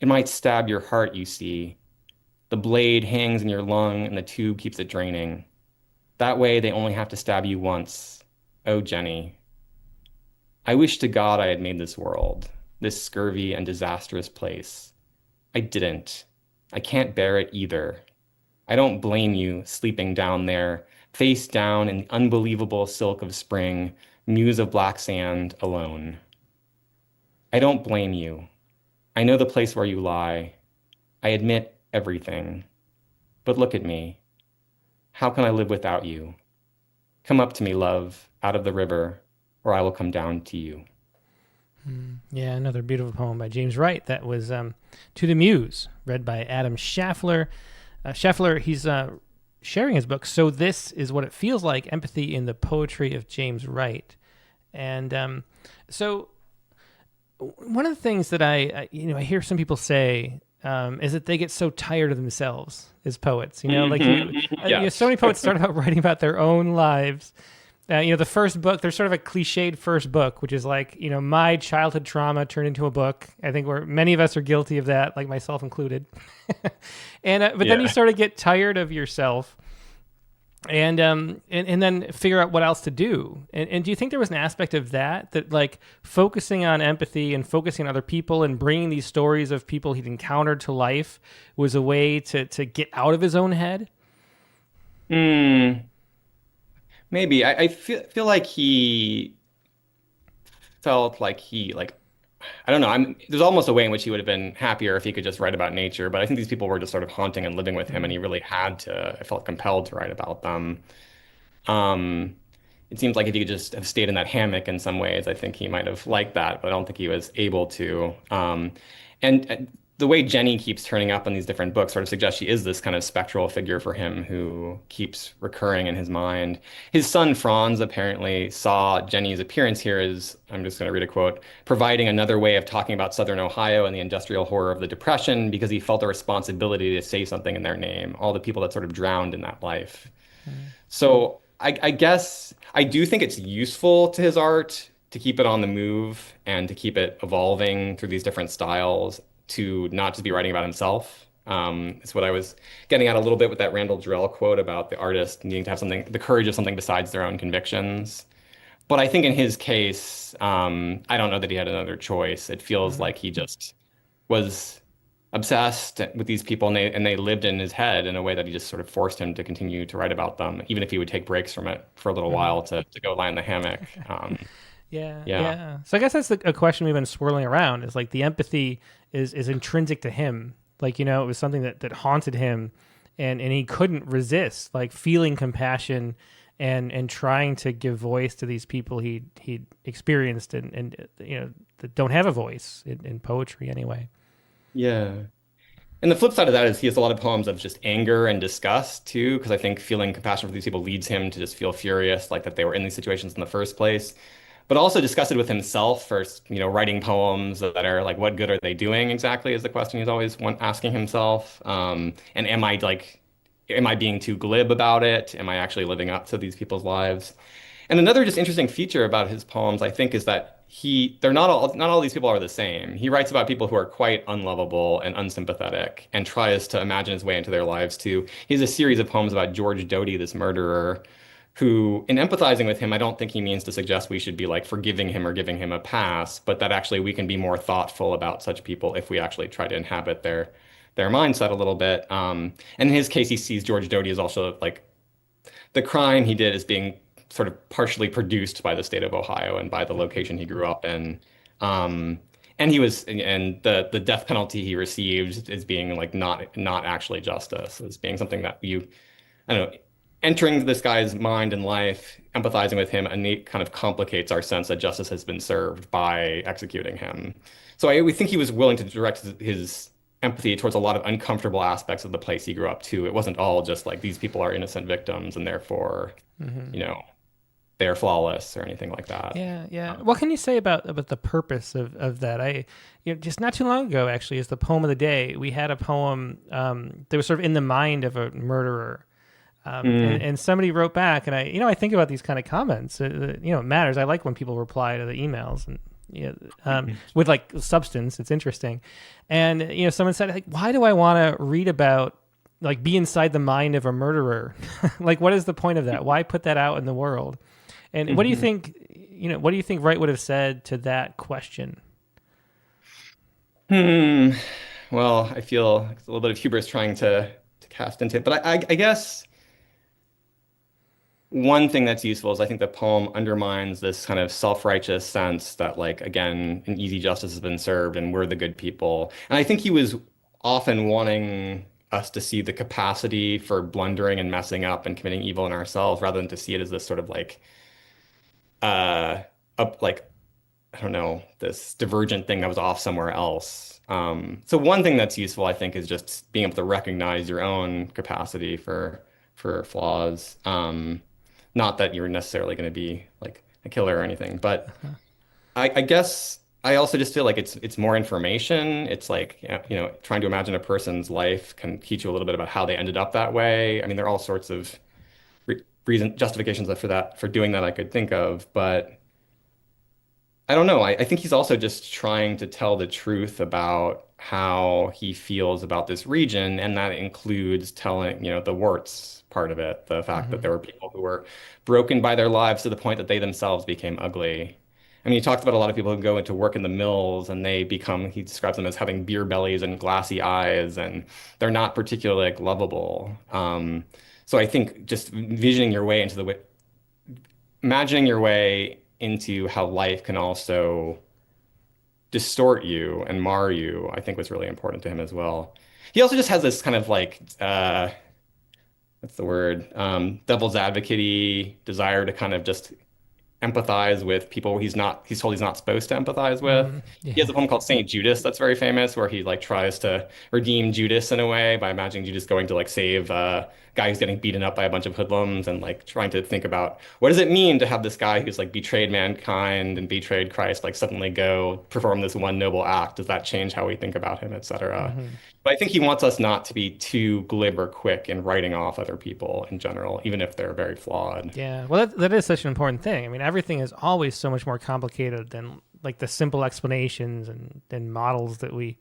It might stab your heart, you see. The blade hangs in your lung and the tube keeps it draining. That way they only have to stab you once. Oh, Jenny. I wish to God I had made this world, this scurvy and disastrous place. I didn't. I can't bear it either. I don't blame you sleeping down there, face down in the unbelievable silk of spring, muse of black sand, alone. I don't blame you. I know the place where you lie. I admit everything. But look at me. How can I live without you? Come up to me, love, out of the river, or I will come down to you. Yeah, another beautiful poem by James Wright. That was To the Muse, read by Adam Scheffler. Scheffler, he's sharing his book, So This Is What It Feels Like, Empathy in the Poetry of James Wright. And so one of the things that I hear some people say is that they get so tired of themselves as poets. So many poets start out writing about their own lives. The first book, there's sort of a cliched first book, which is like, my childhood trauma turned into a book. I think many of us are guilty of that, like myself included. But then you sort of get tired of yourself and then figure out what else to do. And do you think there was an aspect of that like focusing on empathy and focusing on other people and bringing these stories of people he'd encountered to life was a way to get out of his own head? Maybe. I feel like he felt like I don't know. There's almost a way in which he would have been happier if he could just write about nature, but I think these people were just sort of haunting and living with him, and he really had to. I felt compelled to write about them. It seems like if he could just have stayed in that hammock in some ways, I think he might have liked that, but I don't think he was able to. And the way Jenny keeps turning up in these different books sort of suggests she is this kind of spectral figure for him who keeps recurring in his mind. His son Franz apparently saw Jenny's appearance here as, I'm just going to read a quote, providing another way of talking about Southern Ohio and the industrial horror of the Depression because he felt a responsibility to say something in their name, all the people that sort of drowned in that life. So I guess I do think it's useful to his art to keep it on the move and to keep it evolving through these different styles, to not just be writing about himself. It's what I was getting at a little bit with that Randall Jarrell quote about the artist needing to have the courage of something besides their own convictions. But I think in his case, I don't know that he had another choice. It feels like he just was obsessed with these people, and they lived in his head in a way that he just sort of forced him to continue to write about them, even if he would take breaks from it for a little while to go lie in the hammock. Yeah. So I guess that's a question we've been swirling around, is like the empathy is intrinsic to him. Like, it was something that haunted him and he couldn't resist, like feeling compassion and trying to give voice to these people he'd experienced and that don't have a voice in poetry anyway. Yeah. And the flip side of that is he has a lot of poems of just anger and disgust too, because I think feeling compassion for these people leads him to just feel furious, like that they were in these situations in the first place. But also disgusted with himself for, writing poems that are like, what good are they doing exactly is the question he's always asking himself. And am I being too glib about it? Am I actually living up to these people's lives? And another just interesting feature about his poems, I think, is that not all these people are the same. He writes about people who are quite unlovable and unsympathetic and tries to imagine his way into their lives too. He has a series of poems about George Doty, this murderer, who, in empathizing with him, I don't think he means to suggest we should be like forgiving him or giving him a pass, but that actually we can be more thoughtful about such people if we actually try to inhabit their their mindset a little bit. And in his case, he sees George Doty as also like the crime he did is being sort of partially produced by the state of Ohio and by the location he grew up in. Um, and the death penalty he received is being like not actually justice, as being something that I don't know, entering this guy's mind and life, empathizing with him, innate kind of complicates our sense that justice has been served by executing him. So we think he was willing to direct his empathy towards a lot of uncomfortable aspects of the place he grew up too. It wasn't all just like these people are innocent victims and therefore, you know, they're flawless or anything like that. Yeah, yeah. What can you say about the purpose of that? Just not too long ago, actually, is the poem of the day. We had a poem that was sort of in the mind of a murderer. And somebody wrote back, and I think about these kind of comments. It matters. I like when people reply to the emails and with like substance. It's interesting. And someone said, like, why do I want to read about like be inside the mind of a murderer? Like, what is the point of that? Why put that out in the world? And what do you think? What do you think Wright would have said to that question? Well, I feel it's a little bit of hubris trying to cast into it, but I guess. One thing that's useful is I think the poem undermines this kind of self-righteous sense that, like, again, an easy justice has been served and we're the good people. And I think he was often wanting us to see the capacity for blundering and messing up and committing evil in ourselves rather than to see it as this sort of like, like, I don't know, this divergent thing that was off somewhere else. So one thing that's useful, I think, is just being able to recognize your own capacity for flaws. Not that you're necessarily going to be like a killer or anything, but I guess I also just feel like it's more information. It's like, trying to imagine a person's life can teach you a little bit about how they ended up that way. I mean, there are all sorts of justifications for doing that I could think of, but I don't know. I think he's also just trying to tell the truth about how he feels about this region, and that includes telling, the warts part of it, the fact that there were people who were broken by their lives to the point that they themselves became ugly. I mean, he talks about a lot of people who go into work in the mills and he describes them as having beer bellies and glassy eyes, and they're not particularly like lovable. So I think just imagining your way into how life can also distort you and mar you, I think was really important to him as well. He also just has this kind of like, what's the word? Devil's advocate-y desire to kind of just empathize with people he's told he's not supposed to empathize with. Yeah. He has a poem called Saint Judas that's very famous, where he like tries to redeem Judas in a way by imagining Judas going to like save a guy who's getting beaten up by a bunch of hoodlums, and like trying to think about what does it mean to have this guy who's like betrayed mankind and betrayed Christ like suddenly go perform this one noble act. Does that change how we think about him, etc. But I think he wants us not to be too glib or quick in writing off other people in general, even if they're very flawed. Yeah, well, that is such an important thing. I mean, everything is always so much more complicated than like the simple explanations and models that we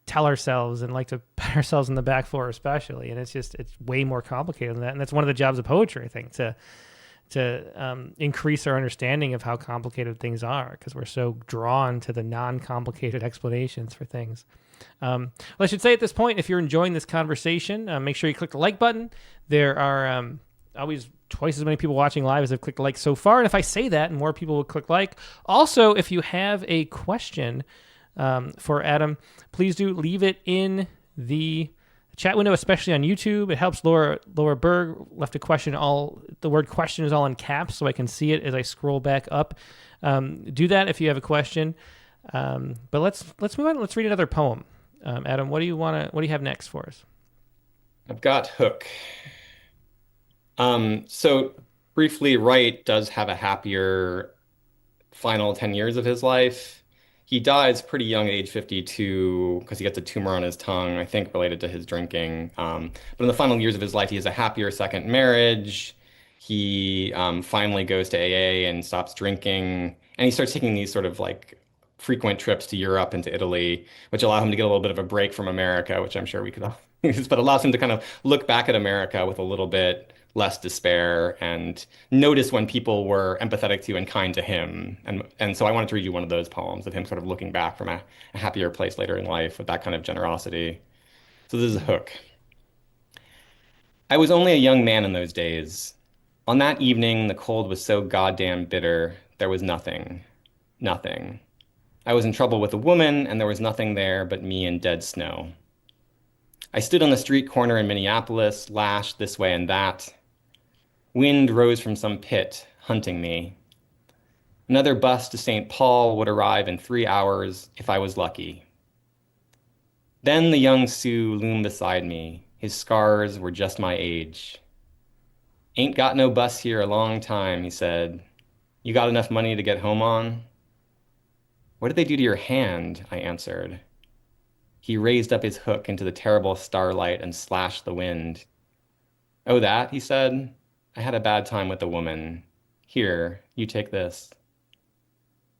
tell ourselves and like to pat ourselves in the back for, especially. And it's way more complicated than that. And that's one of the jobs of poetry, I think, to increase our understanding of how complicated things are, because we're so drawn to the non-complicated explanations for things. Well, I should say at this point, if you're enjoying this conversation, make sure you click the like button. There are always twice as many people watching live as have clicked like so far. And if I say that, more people will click like. Also, if you have a question for Adam, please do leave it in the chat window, especially on YouTube. It helps. Laura Berg left a question. The word question is all in caps, so I can see it as I scroll back up. Do that if you have a question. But let's move on. Let's read another poem. Adam, what do you have next for us? I've got Hook. So briefly, Wright does have a happier final 10 years of his life. He dies pretty young at age 52 because he gets a tumor on his tongue, I think related to his drinking. But in the final years of his life, he has a happier second marriage. He finally goes to AA and stops drinking. And he starts taking these sort of like frequent trips to Europe and to Italy, which allow him to get a little bit of a break from America, which I'm sure we could all use, but allows him to kind of look back at America with a little bit less despair and notice when people were empathetic to and kind to him. And so I wanted to read you one of those poems of him sort of looking back from a happier place later in life with that kind of generosity. So this is a hook. I was only a young man in those days. On that evening, the cold was so goddamn bitter, there was nothing. Nothing. I was in trouble with a woman, and there was nothing there but me and dead snow. I stood on the street corner in Minneapolis, lashed this way and that. Wind rose from some pit, hunting me. Another bus to St. Paul would arrive in 3 hours if I was lucky. Then the young Sioux loomed beside me. His scars were just my age. Ain't got no bus here a long time, he said. You got enough money to get home on? What did they do to your hand? I answered. He raised up his hook into the terrible starlight and slashed the wind. Oh, that, he said. I had a bad time with a woman. Here, you take this.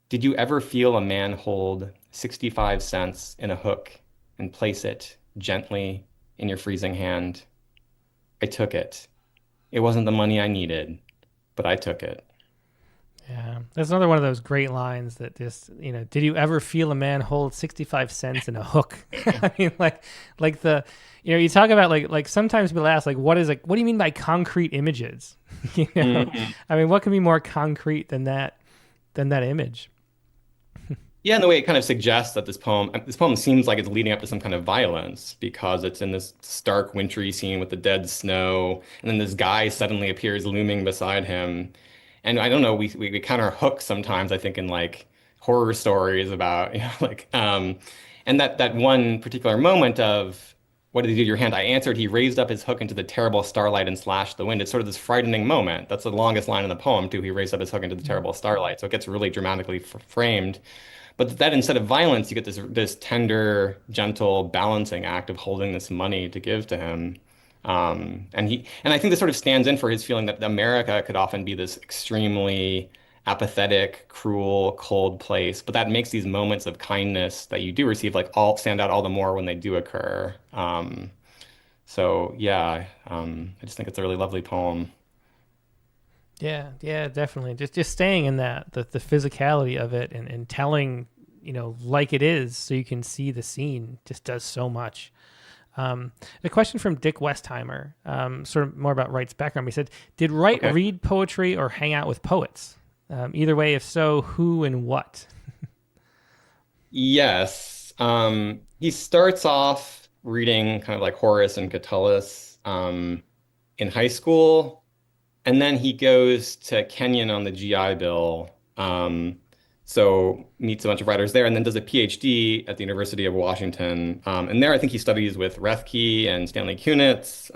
Did you ever feel a man hold 65 cents in a hook and place it gently in your freezing hand? I took it. It wasn't the money I needed, but I took it. Yeah, that's another one of those great lines that just, did you ever feel a man hold 65 cents in a hook? I mean, like the, you talk about like sometimes people ask, like, what do you mean by concrete images? Mm-hmm. I mean, what can be more concrete than that image? Yeah, and the way it kind of suggests that this poem seems like it's leading up to some kind of violence because it's in this stark wintry scene with the dead snow, and then this guy suddenly appears looming beside him. And I don't know, we counter hooks sometimes, I think, in like horror stories about, and that one particular moment of what did he do to your hand? I answered, he raised up his hook into the terrible starlight and slashed the wind. It's sort of this frightening moment. That's the longest line in the poem, too. He raised up his hook into the terrible starlight. So it gets really dramatically framed. But that instead of violence, you get this tender, gentle, balancing act of holding this money to give to him. And I think this sort of stands in for his feeling that America could often be this extremely apathetic, cruel, cold place, but that makes these moments of kindness that you do receive all stand out all the more when they do occur. So yeah, I just think it's a really lovely poem. Yeah, definitely. Just staying in that the physicality of it and telling like it is, so you can see the scene, just does so much. The question from Dick Westheimer, sort of more about Wright's background. He said, "Did Wright read poetry or hang out with poets? Either way, if so, who and what?" Yes, he starts off reading kind of like Horace and Catullus in high school. And then he goes to Kenyon on the GI Bill, so meets a bunch of writers there, and then does a PhD at the University of Washington. And there I think he studies with Rethke and Stanley Kunitz,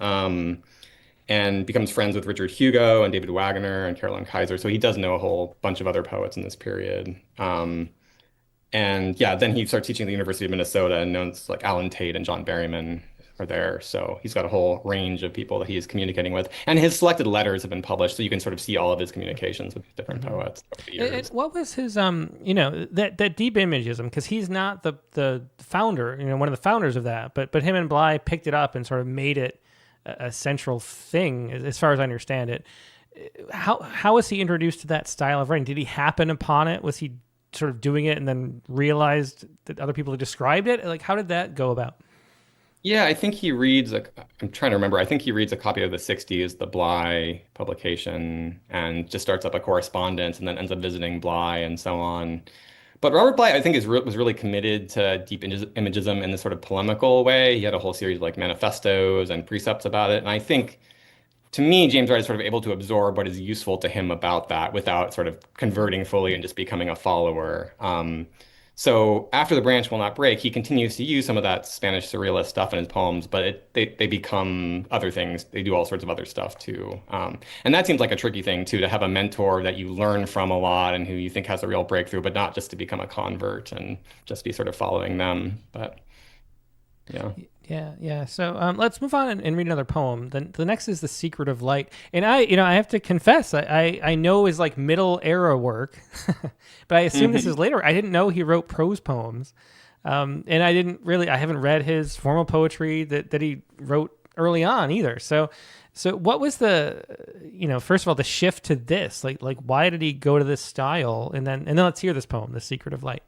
and becomes friends with Richard Hugo and David Wagner and Caroline Kaiser. So he does know a whole bunch of other poets in this period. And yeah, then he starts teaching at the University of Minnesota, and knows like Alan Tate and John Berryman are there. So he's got a whole range of people that he is communicating with. And his selected letters have been published, so you can sort of see all of his communications with different poets over the years. What was his, that deep imagism? Because he's not the founder, one of the founders of that, but him and Bly picked it up and sort of made it a central thing, as far as I understand it. How was he introduced to that style of writing? Did he happen upon it? Was he sort of doing it and then realized that other people had described it? Like, how did that go about? Yeah, I think he reads, I'm trying to remember, I think he reads a copy of the 60s, the Bly publication, and just starts up a correspondence and then ends up visiting Bly and so on. But Robert Bly, I think, was really committed to deep imagism in this sort of polemical way. He had a whole series of like manifestos and precepts about it. And I think, to me, James Wright is sort of able to absorb what is useful to him about that without sort of converting fully and just becoming a follower. So after The Branch Will Not Break, he continues to use some of that Spanish surrealist stuff in his poems, but they become other things. They do all sorts of other stuff too. And that seems like a tricky thing too, to have a mentor that you learn from a lot and who you think has a real breakthrough, but not just to become a convert and just be sort of following them. But yeah. Yeah. So let's move on and read another poem. The next is The Secret of Light. And I have to confess, I know is like middle era work, but I assume this is later. I didn't know he wrote prose poems. And I haven't read his formal poetry that he wrote early on either. So what was the, first of all, the shift to this? Like why did he go to this style? And then let's hear this poem, The Secret of Light.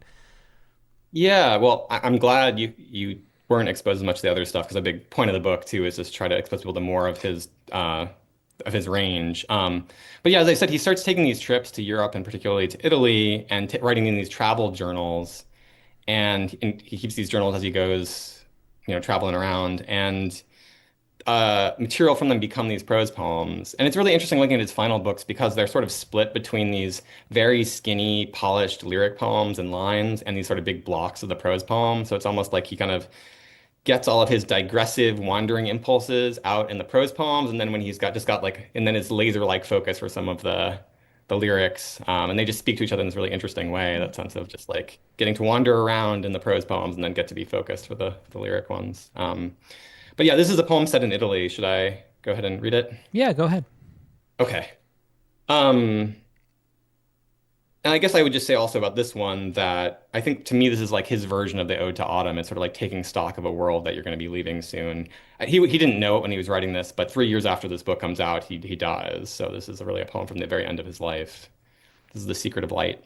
Yeah, well, I'm glad you weren't exposed as much to the other stuff because a big point of the book too is just try to expose people to more of his range. But yeah, as I said, he starts taking these trips to Europe and particularly to Italy and writing in these travel journals. And he keeps these journals as he goes, traveling around. And material from them become these prose poems. And it's really interesting looking at his final books because they're sort of split between these very skinny, polished lyric poems and lines and these sort of big blocks of the prose poem. So it's almost like he kind of gets all of his digressive, wandering impulses out in the prose poems, and then when he's got like, and then his laser-like focus for some of the lyrics, and they just speak to each other in this really interesting way. That sense of just like getting to wander around in the prose poems and then get to be focused for the lyric ones. But yeah, this is a poem set in Italy. Should I go ahead and read it? Yeah, go ahead. Okay. And I guess I would just say also about this one that I think to me this is like his version of the Ode to Autumn. It's sort of like taking stock of a world that you're going to be leaving soon. He didn't know it when he was writing this, but 3 years after this book comes out, he dies. So this is really a poem from the very end of his life. This is The Secret of Light.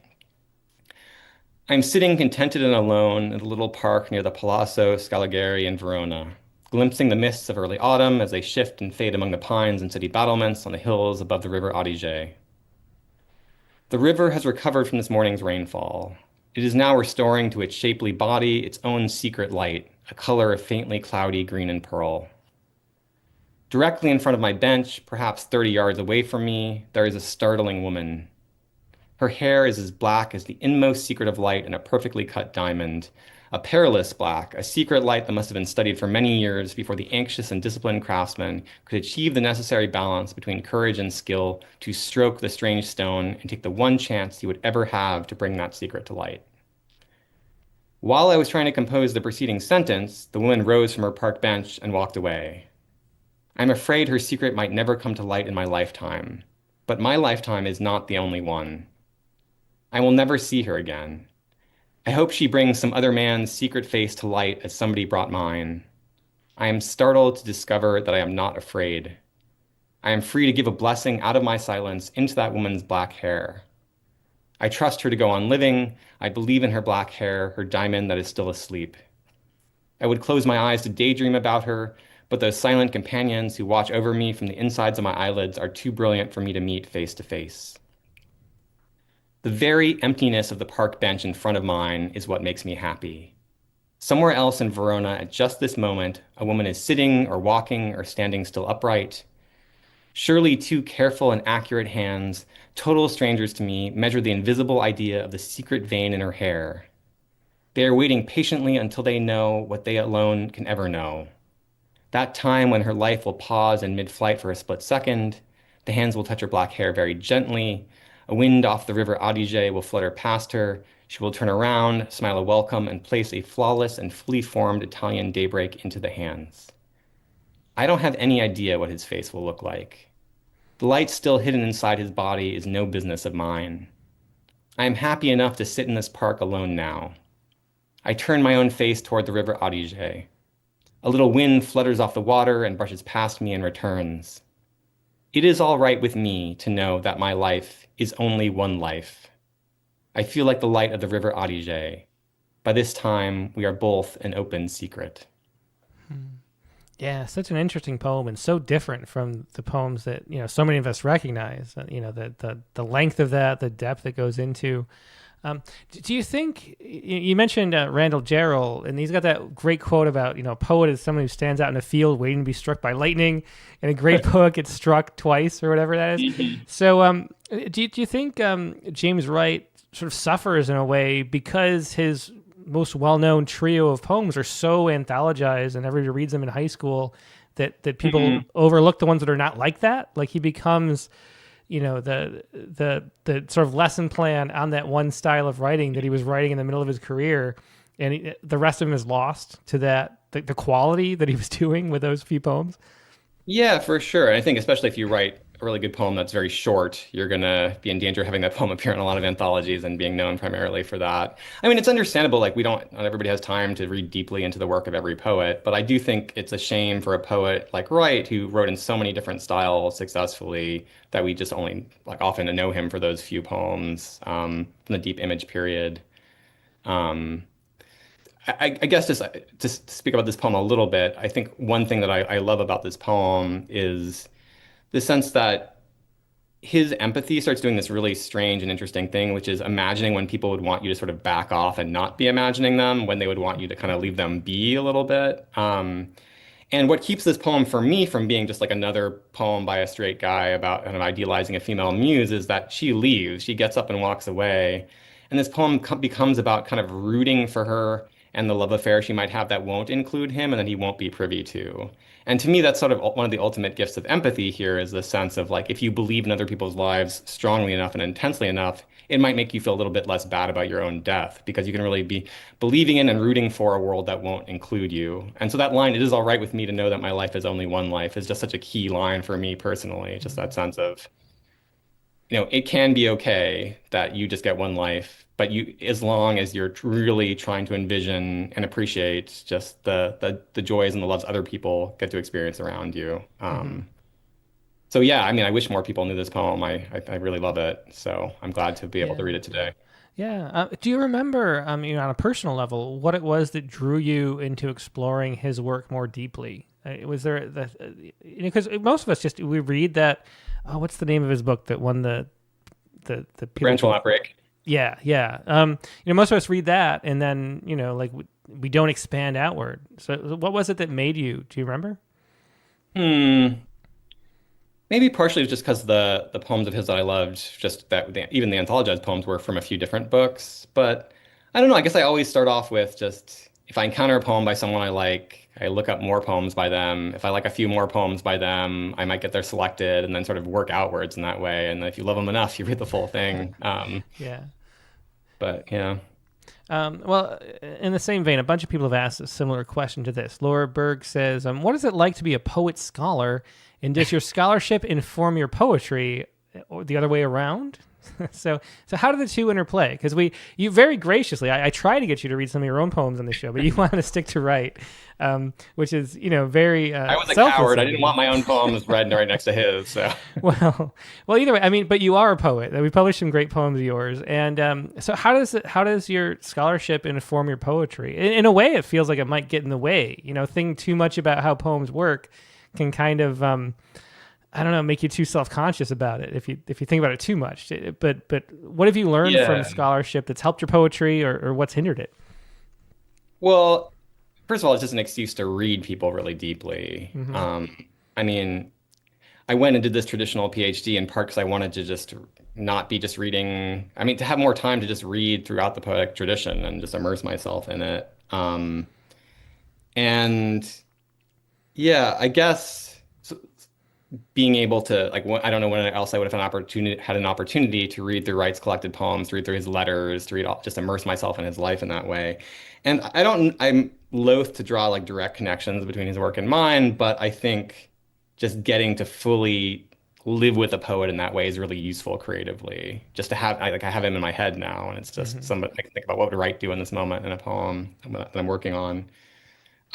I'm sitting contented and alone in a little park near the Palazzo Scaligieri in Verona, glimpsing the mists of early autumn as they shift and fade among the pines and city battlements on the hills above the river Adige. The river has recovered from this morning's rainfall. It is now restoring to its shapely body its own secret light, a color of faintly cloudy green and pearl. Directly in front of my bench, perhaps 30 yards away from me, there is a startling woman. Her hair is as black as the inmost secret of light in a perfectly cut diamond, a perilous black, a secret light that must have been studied for many years before the anxious and disciplined craftsman could achieve the necessary balance between courage and skill to stroke the strange stone and take the one chance he would ever have to bring that secret to light. While I was trying to compose the preceding sentence, the woman rose from her park bench and walked away. I'm afraid her secret might never come to light in my lifetime, but my lifetime is not the only one. I will never see her again. I hope she brings some other man's secret face to light as somebody brought mine. I am startled to discover that I am not afraid. I am free to give a blessing out of my silence into that woman's black hair. I trust her to go on living. I believe in her black hair, her diamond that is still asleep. I would close my eyes to daydream about her, but those silent companions who watch over me from the insides of my eyelids are too brilliant for me to meet face to face. The very emptiness of the park bench in front of mine is what makes me happy. Somewhere else in Verona, at just this moment, a woman is sitting or walking or standing still upright. Surely two careful and accurate hands, total strangers to me, measure the invisible idea of the secret vein in her hair. They are waiting patiently until they know what they alone can ever know. That time when her life will pause in mid-flight for a split second, the hands will touch her black hair very gently. A wind off the river Adige will flutter past her. She will turn around, smile a welcome, and place a flawless and fully formed Italian daybreak into the hands. I don't have any idea what his face will look like. The light still hidden inside his body is no business of mine. I am happy enough to sit in this park alone now. I turn my own face toward the river Adige. A little wind flutters off the water and brushes past me and returns. It is all right with me to know that my life is only one life. I feel like the light of the river Adige. By this time, we are both an open secret. Yeah, such an interesting poem and so different from the poems that, so many of us recognize. The length of that, the depth that goes into. Do you think, you mentioned Randall Jarrell, and he's got that great quote about, a poet is someone who stands out in a field waiting to be struck by lightning, and a great poet gets struck twice or whatever that is. So do you think James Wright sort of suffers in a way because his most well-known trio of poems are so anthologized and everybody reads them in high school that people overlook the ones that are not like that? Like he becomes... the sort of lesson plan on that one style of writing that he was writing in the middle of his career, and the rest of him is lost to that the quality that he was doing with those few poems. Yeah, for sure. And I think especially if you write a really good poem that's very short, you're going to be in danger of having that poem appear in a lot of anthologies and being known primarily for that. I mean, it's understandable, like not everybody has time to read deeply into the work of every poet, but I do think it's a shame for a poet like Wright, who wrote in so many different styles successfully, that we just only often know him for those few poems from the Deep Image period. I guess just to speak about this poem a little bit, I think one thing that I love about this poem is the sense that his empathy starts doing this really strange and interesting thing, which is imagining when people would want you to sort of back off and not be imagining them, when they would want you to kind of leave them be a little bit. And what keeps this poem for me from being just like another poem by a straight guy about kind of idealizing a female muse is that she leaves, she gets up and walks away. And this poem becomes about kind of rooting for her and the love affair she might have that won't include him and that he won't be privy to. And to me, that's sort of one of the ultimate gifts of empathy here is the sense of like, if you believe in other people's lives strongly enough and intensely enough, it might make you feel a little bit less bad about your own death because you can really be believing in and rooting for a world that won't include you. And so that line, it is all right with me to know that my life is only one life, is just such a key line for me personally. Just that sense of, it can be okay that you just get one life, but as long as you're really trying to envision and appreciate just the joys and the loves other people get to experience around you. So yeah, I mean, I wish more people knew this poem. I really love it. So I'm glad to be able to Yeah. read it today. Yeah. Do you remember, on a personal level, what it was that drew you into exploring his work more deeply? Was there because most of us we read that. Oh, what's the name of his book that won the Branch will Pulitzer? not break. Yeah, yeah. Most of us read that, and then like we don't expand outward. So, what was it that made you? Do you remember? Hmm. Maybe partially it was just because the poems of his that I loved, just that even the anthologized poems were from a few different books. But I don't know. I guess I always start off with just if I encounter a poem by someone I like, I look up more poems by them. If I like a few more poems by them, I might get there selected and then sort of work outwards in that way. And if you love them enough, you read the full thing. Yeah. But yeah. Well, in the same vein, a bunch of people have asked a similar question to this. Laura Berg says, "What is it like to be a poet scholar, and does your scholarship inform your poetry, or the other way around?" So how do the two interplay? Because you very graciously, I try to get you to read some of your own poems on the show, but you wanted to stick to Wright, which is very I was a selfless coward. I of didn't you. want my own poems read right next to his. So Well, either way, but you are a poet. We published some great poems of yours, and so how does your scholarship inform your poetry? In a way, it feels like it might get in the way. Thinking too much about how poems work can kind of, I don't know, make you too self-conscious about it if you think about it too much. But what have you learned from yeah. scholarship that's helped your poetry, or what's hindered it? Well, first of all, it's just an excuse to read people really deeply. Hmm. I mean, I went and did this traditional PhD in part because I wanted to just not be just reading. I mean, to have more time to just read throughout the poetic tradition and just immerse myself in it. And yeah, I guess being able to I don't know when else I would have had an opportunity to read through Wright's collected poems, to read through his letters, to read just immerse myself in his life in that way. And I'm loath to draw like direct connections between his work and mine, but I think just getting to fully live with a poet in that way is really useful creatively. Just to have I have him in my head now, and it's just Hmm. somebody I can think about what would Wright do in this moment in a poem that I'm working on.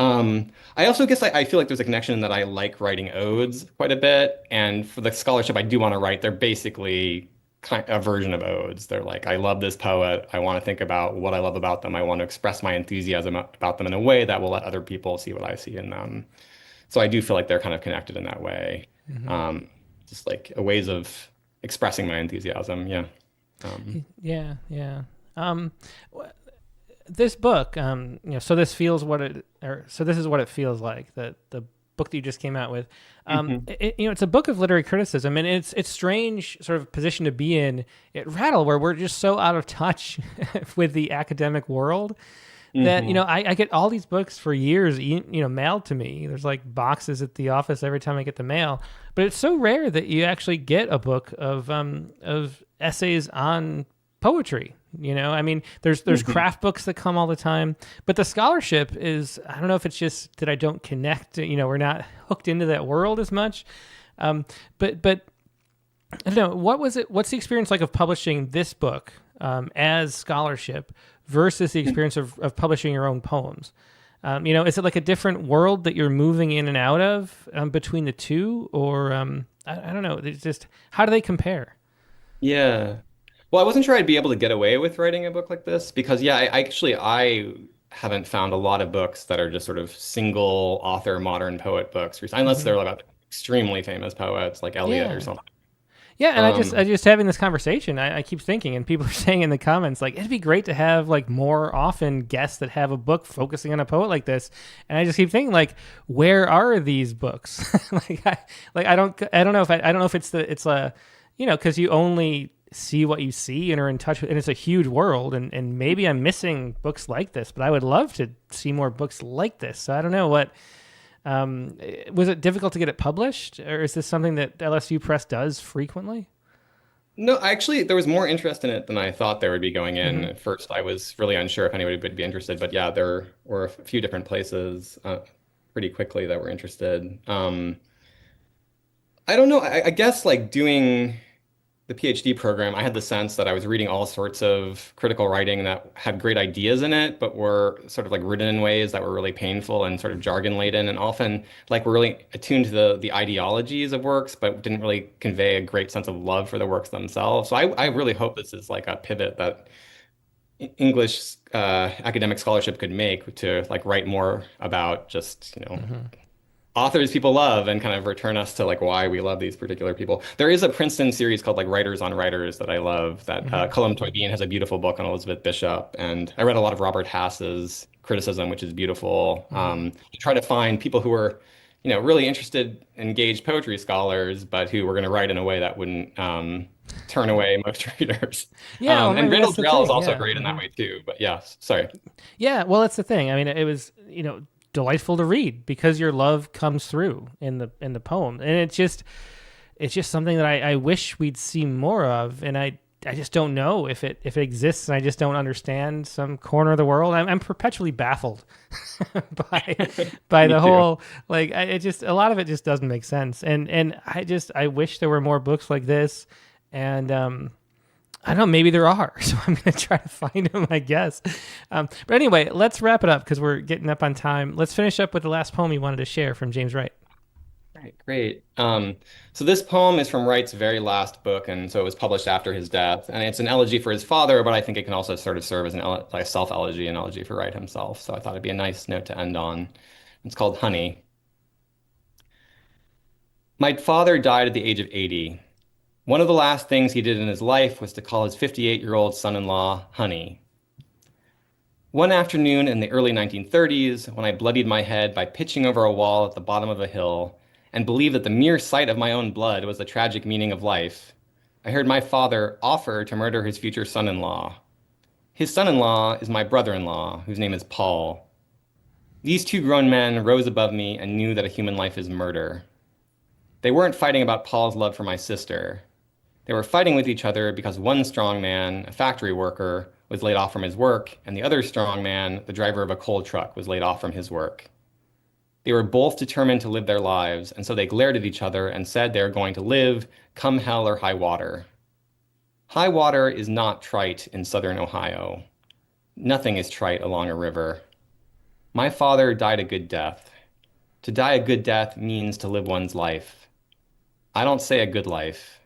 I also guess I feel like there's a connection in that I like writing odes quite a bit, and for the scholarship I do want to write, they're basically a version of odes. They're like, I love this poet. I want to think about what I love about them. I want to express my enthusiasm about them in a way that will let other people see what I see in them. So I do feel like they're kind of connected in that way. Hmm. Um, just like a ways of expressing my enthusiasm. Yeah. Um, Yeah, yeah. Um, this book, so this feels so this is what it feels like, the book that you just came out with. mhm. It's a book of literary criticism, and it's strange sort of position to be in at Rattle, where we're just so out of touch with the academic world that Mhm. I get all these books for years, mailed to me. There's like boxes at the office every time I get the mail, but it's so rare that you actually get a book of essays on poetry. There's Mhm. craft books that come all the time, but the scholarship is, I don't know if it's just that I don't connect. We're not hooked into that world as much. But I don't know, what's the experience like of publishing this book as scholarship versus the experience of publishing your own poems? Is it like a different world that you're moving in and out of between the two, or I don't know. It's just, how do they compare? Yeah. Well, I wasn't sure I'd be able to get away with writing a book like this because, yeah, I actually I haven't found a lot of books that are just sort of single author modern poet books, unless Hmm. they're about extremely famous poets like Eliot or Yeah. something. Yeah, and I Um, just having this conversation, I keep thinking, and people are saying in the comments, like, it'd be great to have like more often guests that have a book focusing on a poet like this. And I just keep thinking, like, where are these books? I don't know if I don't know if it's a, because you only see what you see and are in touch with, and it's a huge world, and maybe I'm missing books like this, but I would love to see more books like this. So I don't know what. Was it difficult to get it published, or is this something that LSU Press does frequently? no, actually, there was more interest in it than I thought there would be going in. Hmm. At first, I was really unsure if anybody would be interested, but yeah, there were a few different places pretty quickly that were interested. I don't know. I guess like doing the PhD program, I had the sense that I was reading all sorts of critical writing that had great ideas in it, but were sort of like written in ways that were really painful and sort of jargon laden, and often like were really attuned to the ideologies of works, but didn't really convey a great sense of love for the works themselves. So I really hope this is like a pivot that English academic scholarship could make to like write more about just, Hmm. authors people love and kind of return us to like why we love these particular people. There is a Princeton series called like Writers on Writers that I love that Hmm. Cullum Toybeen has a beautiful book on Elizabeth Bishop. And I read a lot of Robert Hass's criticism, which is beautiful. Hmm. To try to find people who are, really interested, engaged poetry scholars, but who were going to write in a way that wouldn't turn away most readers. Yeah, well, And maybe Randall that's the Jarrell is thing. also Yeah. great in that Hmm. way too. But yes, sorry. Yeah, well, that's the thing. I mean, it was delightful to read because your love comes through in the poem, and it's just something that I wish we'd see more of, and I just don't know if it exists, and I just don't understand some corner of the world. I'm perpetually baffled by Me the too. whole, like, it just, a lot of it just doesn't make sense, and I wish there were more books like this, and I don't know, maybe there are, so I'm going to try to find them, I guess. But anyway, let's wrap it up because we're getting up on time. Let's finish up with the last poem you wanted to share from James Wright. Right, great. So this poem is from Wright's very last book, and so it was published after his death. And it's an elegy for his father, but I think it can also sort of serve as like a self-elegy, an elegy for Wright himself. So I thought it'd be a nice note to end on. It's called Honey. My father died at the age of 80. One of the last things he did in his life was to call his 58-year-old son-in-law Honey. One afternoon in the early 1930s, when I bloodied my head by pitching over a wall at the bottom of a hill and believed that the mere sight of my own blood was the tragic meaning of life, I heard my father offer to murder his future son-in-law. His son-in-law is my brother-in-law, whose name is Paul. These two grown men rose above me and knew that a human life is murder. They weren't fighting about Paul's love for my sister. They were fighting with each other because one strong man, a factory worker, was laid off from his work, and the other strong man, the driver of a coal truck, was laid off from his work. They were both determined to live their lives, and so they glared at each other and said they are going to live, come hell or high water. High water is not trite in southern Ohio. Nothing is trite along a river. My father died a good death. To die a good death means to live one's life. I don't say a good life.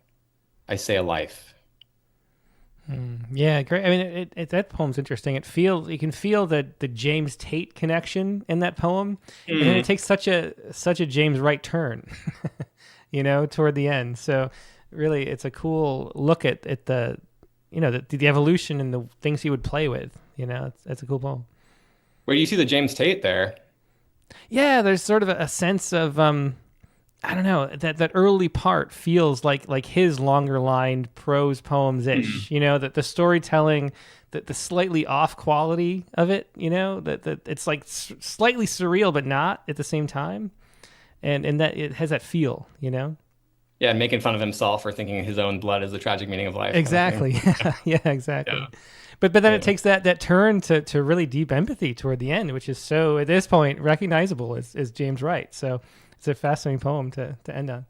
I say a life. Yeah, great. I mean, that poem's interesting. You can feel the James Tate connection in that poem, and then it Hmm. takes such a James Wright turn, toward the end. So really, it's a cool look at the evolution and the things he would play with. It's a cool poem. Where do you see the James Tate there? Yeah, there's sort of a sense of I don't know, that early part feels like his longer lined prose poems ish. That the storytelling, the slightly off quality of it. That it's like slightly surreal but not at the same time, and that it has that feel. Yeah, and making fun of himself for thinking his own blood is the tragic meaning of life, kind of thing. Exactly. Yeah, exactly. Yeah, But then it yeah. takes that turn to really deep empathy toward the end, which is so at this point recognizable as James Wright. So it's a fascinating poem to end on.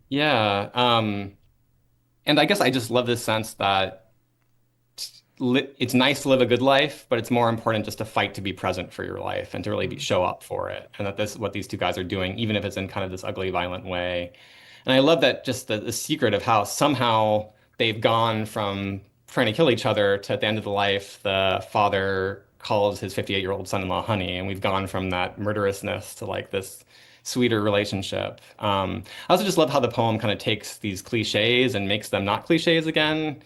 Yeah. And I guess I just love this sense that it's nice to live a good life, but it's more important just to fight to be present for your life and to really show up for it. And that this is what these two guys are doing, even if it's in kind of this ugly, violent way. And I love that just the secret of how somehow they've gone from trying to kill each other to at the end of the life, the father calls his 58-year-old son-in-law honey, and we've gone from that murderousness to like this sweeter relationship. I also just love how the poem kind of takes these cliches and makes them not cliches again.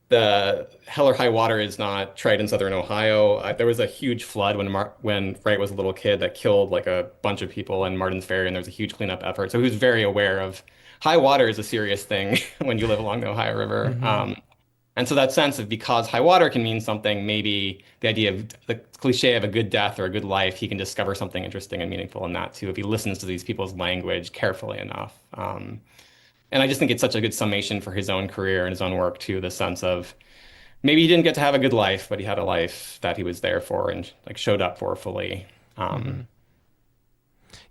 The Hell or High Water is not tried in Southern Ohio. There was a huge flood when Wright was a little kid that killed like a bunch of people in Martin's Ferry, and there was a huge cleanup effort. So he was very aware of high water is a serious thing when you live along the Ohio River. And so that sense of because high water can mean something, maybe the idea of the cliche of a good death or a good life, he can discover something interesting and meaningful in that too if he listens to these people's language carefully enough. And I just think it's such a good summation for his own career and his own work too, the sense of maybe he didn't get to have a good life, but he had a life that he was there for and like showed up for fully.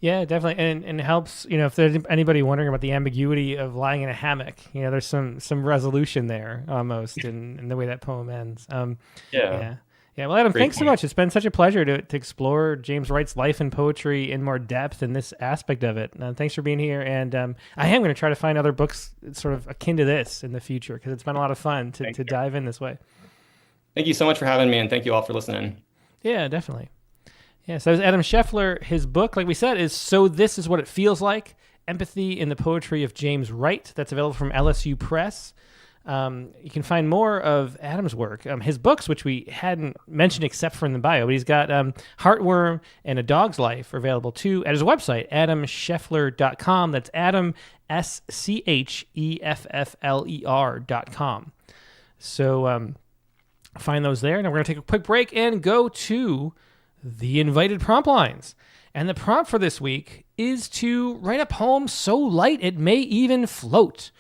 Yeah, definitely, and it helps. If there's anybody wondering about the ambiguity of lying in a hammock, there's some resolution there almost in the way that poem ends. Yeah. Yeah. Well, Adam, Great thanks so point. much. It's been such a pleasure to explore James Wright's life and poetry in more depth in this aspect of it. Thanks for being here, and I am going to try to find other books sort of akin to this in the future because it's been a lot of fun to dive in this way. Thank you so much for having me, and thank you all for listening. Yeah, definitely. Yeah, so that was Adam Scheffler. His book, like we said, is So This Is What It Feels Like, Empathy in the Poetry of James Wright. That's available from LSU Press. You can find more of Adam's work. His books, which we hadn't mentioned except for in the bio, but he's got Heartworm and A Dog's Life are available too at his website, adamscheffler.com. That's Adam, SCHEFFLER.com. So find those there. Now we're going to take a quick break and go to the invited prompt lines. And the prompt for this week is to write a poem so light it may even float.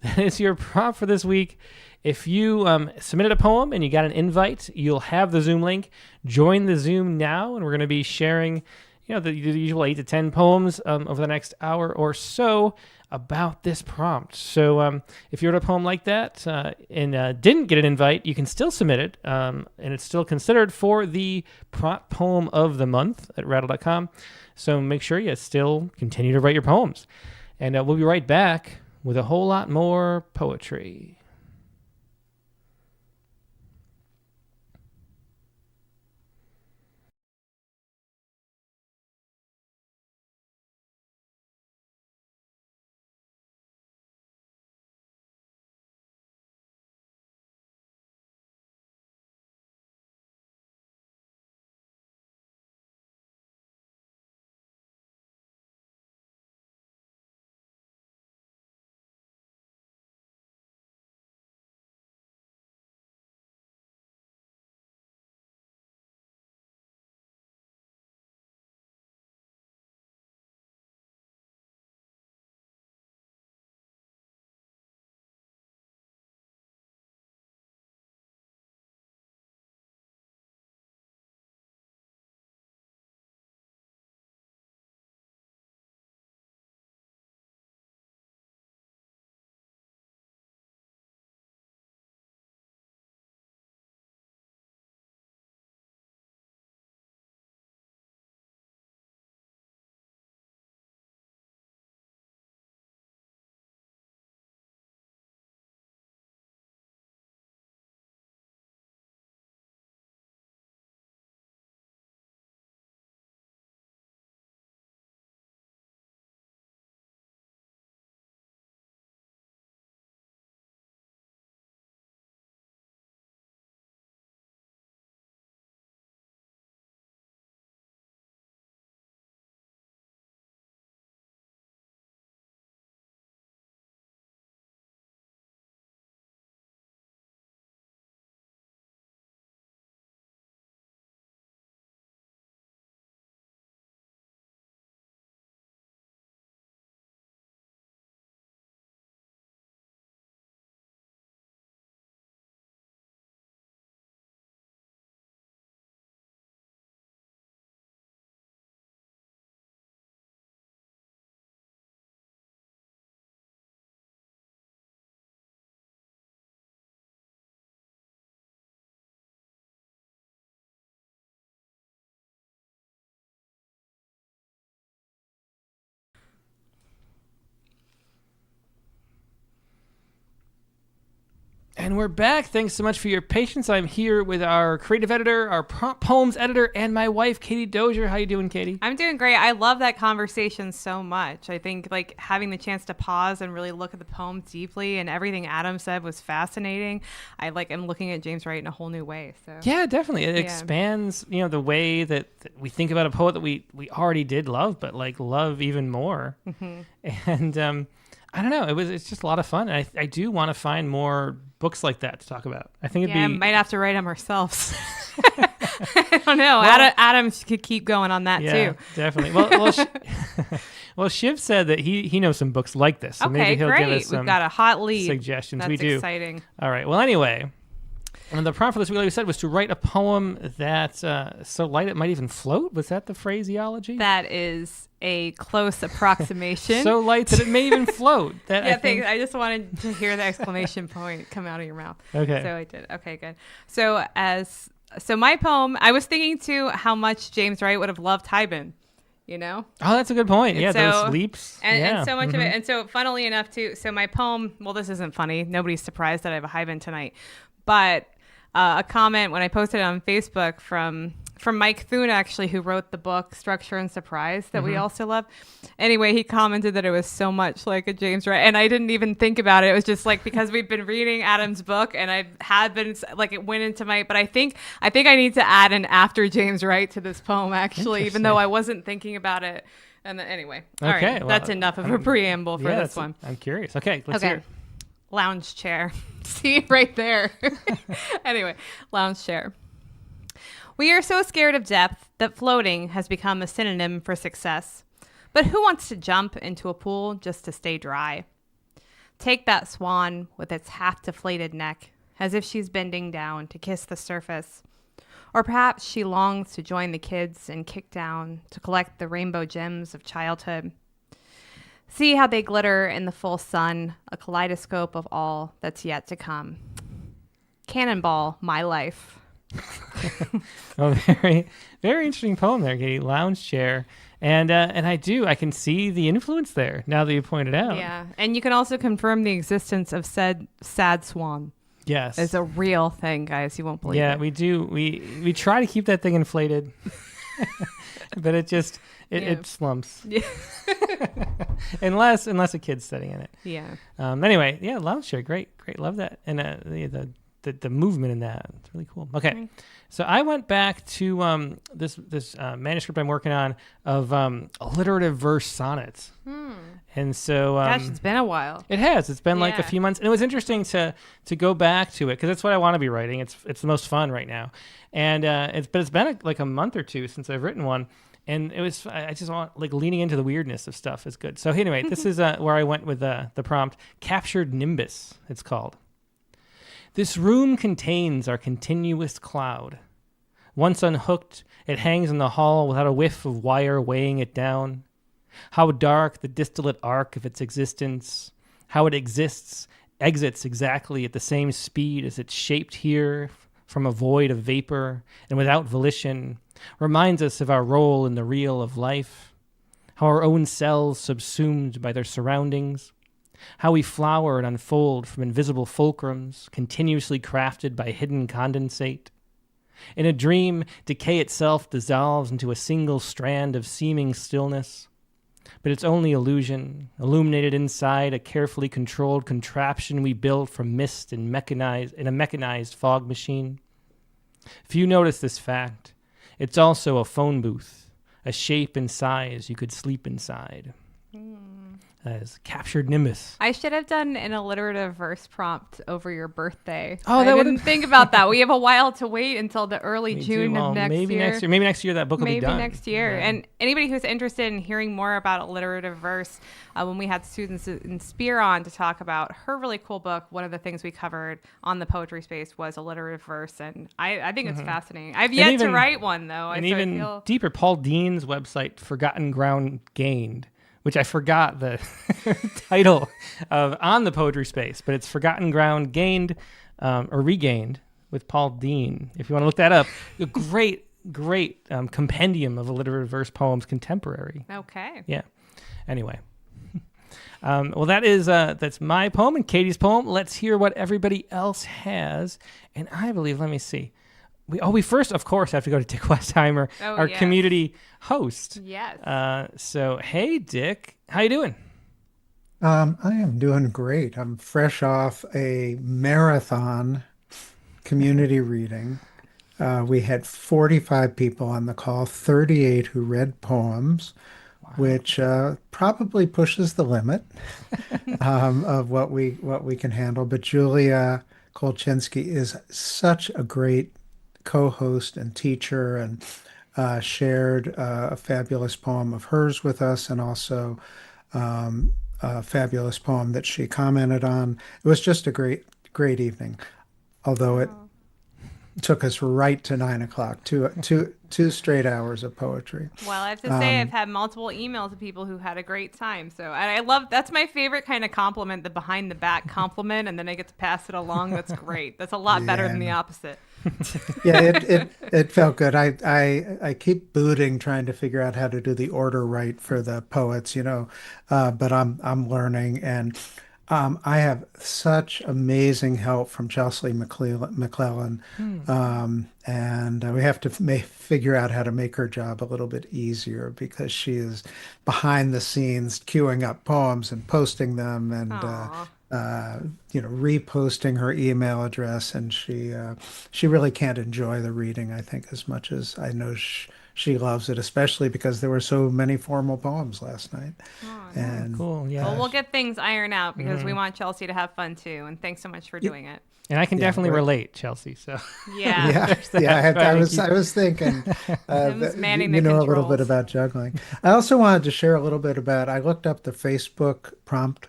That is your prompt for this week. If you submitted a poem and you got an invite, you'll have the Zoom link. Join the Zoom now, and we're going to be sharing the usual 8 to 10 poems over the next hour or so about this prompt. So if you wrote a poem like that and didn't get an invite, you can still submit it, and it's still considered for the prompt poem of the month at rattle.com. So make sure you still continue to write your poems. And we'll be right back with a whole lot more poetry. And we're back. Thanks so much for your patience. I'm here with our creative editor, our poems editor, and my wife, Katie Dozier. How you doing, Katie? I'm doing great. I love that conversation so much. I think like having the chance to pause and really look at the poem deeply, and everything Adam said was fascinating. I'm looking at James Wright in a whole new way. So yeah, definitely. It expands, the way that we think about a poet that we already did love, but like love even more. Mm-hmm. And I don't know. It's just a lot of fun. And I do want to find more books like that to talk about. I think might have to write them ourselves. I don't know. Well, Adam could keep going on that too. Definitely. Well, Shiv said that he knows some books like this. So maybe he'll give us some We've got a hot lead. Suggestions. That's we do. Exciting. All right. Well, anyway, and the prompt for this week, like we said, was to write a poem that's so light it might even float. Was that the phraseology? That is a close approximation. So light that it may even float. Thanks. I just wanted to hear the exclamation point come out of your mouth. Okay. So I did. Okay, good. So my poem, I was thinking too how much James Wright would have loved Tybin. Oh, that's a good point. And those leaps. And so much of it. And so funnily enough too, so my poem, well, this isn't funny. Nobody's surprised that I have a Hyben tonight. But a comment when I posted it on Facebook from Mike Thune, actually, who wrote the book Structure and Surprise that we also love. Anyway, he commented that it was so much like a James Wright, and I didn't even think about it. It was just like because we've been reading Adam's book, and I had been like it went into my. But I think I need to add an after James Wright to this poem, actually, even though I wasn't thinking about it. And anyway, all right, well, that's enough of a preamble for this one. I'm curious. Okay, let's hear it. Lounge chair. See right there. Anyway, lounge chair. We are so scared of depth that floating has become a synonym for success. But who wants to jump into a pool just to stay dry? Take that swan with its half-deflated neck, as if she's bending down to kiss the surface. Or perhaps she longs to join the kids and kick down to collect the rainbow gems of childhood. See how they glitter in the full sun, a kaleidoscope of all that's yet to come. Cannonball, my life. Oh, very, very interesting poem there, Katie. Lounge chair. And I can see the influence there now that you pointed out. Yeah. And you can also confirm the existence of said sad swan. Yes. It's a real thing, guys. You won't believe it. Yeah, we do. We try to keep that thing inflated. But it slumps. Yeah. unless a kid's sitting in it. Yeah. Anyway, yeah, lounge chair, great, love that, and the movement in that, it's really cool. Okay, so I went back to this manuscript I'm working on of alliterative verse sonnets, and so gosh, it's been a while. It has. It's been like a few months, and it was interesting to go back to it because that's what I want to be writing. It's the most fun right now, and it's been like a month or two since I've written one. And I just want, like, leaning into the weirdness of stuff is good. So anyway, this is where I went with the prompt. Captured Nimbus, it's called. This room contains our continuous cloud. Once unhooked, it hangs in the hall without a whiff of wire weighing it down. How dark the distillate arc of its existence. How it exits exactly at the same speed as it's shaped here from a void of vapor and without volition. Reminds us of our role in the reel of life, how our own cells subsumed by their surroundings, how we flower and unfold from invisible fulcrums, continuously crafted by hidden condensate. In a dream, decay itself dissolves into a single strand of seeming stillness, but it's only illusion, illuminated inside a carefully controlled contraption we built from mist and in a mechanized fog machine. Few notice this fact. It's also a phone booth, a shape and size you could sleep inside. As Captured Nimbus. I should have done an alliterative verse prompt over your birthday. Oh, I didn't think about that. We have a while to wait until the early June of next year. Maybe next year that book will be done. Maybe next year. Yeah. And anybody who's interested in hearing more about alliterative verse, when we had students in Spear on to talk about her really cool book, one of the things we covered on the poetry space was alliterative verse, and I think it's fascinating. I've yet to write one though. And even deeper, Paul Dean's website, Forgotten Ground Gained, which I forgot the title of on the poetry space, but it's Forgotten Ground Gained or Regained with Paul Dean. If you want to look that up, a great compendium of alliterative verse poems, contemporary. Okay. Yeah. Anyway. Well, that's my poem and Katie's poem. Let's hear what everybody else has. And I believe, let me see. We first, of course, have to go to Dick Westheimer, our yes. community host. Yes. So, hey, Dick, how you doing? I am doing great. I'm fresh off a marathon community reading. We had 45 people on the call, 38 who read poems, which probably pushes the limit of what we can handle. But Julia Kolchinsky is such a great co-host and teacher, and shared a fabulous poem of hers with us, and also a fabulous poem that she commented on. It was just a great evening, although it took us right to 9 o'clock, two straight hours of poetry. Well, I have to say I've had multiple emails of people who had a great time. So I love, that's my favorite kind of compliment, the behind the back compliment, and then I get to pass it along. That's great. That's a lot better than the opposite. Yeah, it felt good. I keep booting trying to figure out how to do the order right for the poets, but I'm learning, and I have such amazing help from Chelsea McClellan, and we have to figure out how to make her job a little bit easier, because she is behind the scenes queuing up poems and posting them, and reposting her email address, and she really can't enjoy the reading, I think, as much as I know she loves it, especially because there were so many formal poems last night. And Cool, yeah. Well, we'll get things ironed out because we want Chelsea to have fun too. And thanks so much for doing it. And I can definitely relate, Chelsea. So Yeah. I was thinking, manning you the know, a little controls. bit about juggling. I also wanted to share a little bit about, I looked up the Facebook prompt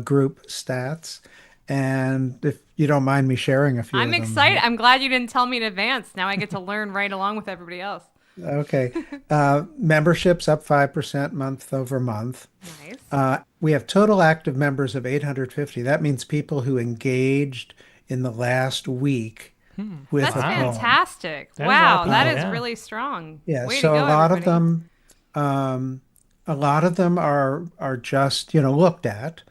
group stats, and if you don't mind me sharing a few I'm of them. excited. I'm glad you didn't tell me in advance. Now I get to learn right along with everybody else. Okay. Memberships up 5% month over month. Nice. We have total active members of 850. That means people who engaged in the last week with That's a poem. fantastic. That is a lot Wow, of that people, is yeah. really strong. Yeah, Way so to go, a lot everybody. a lot of them are just, looked at.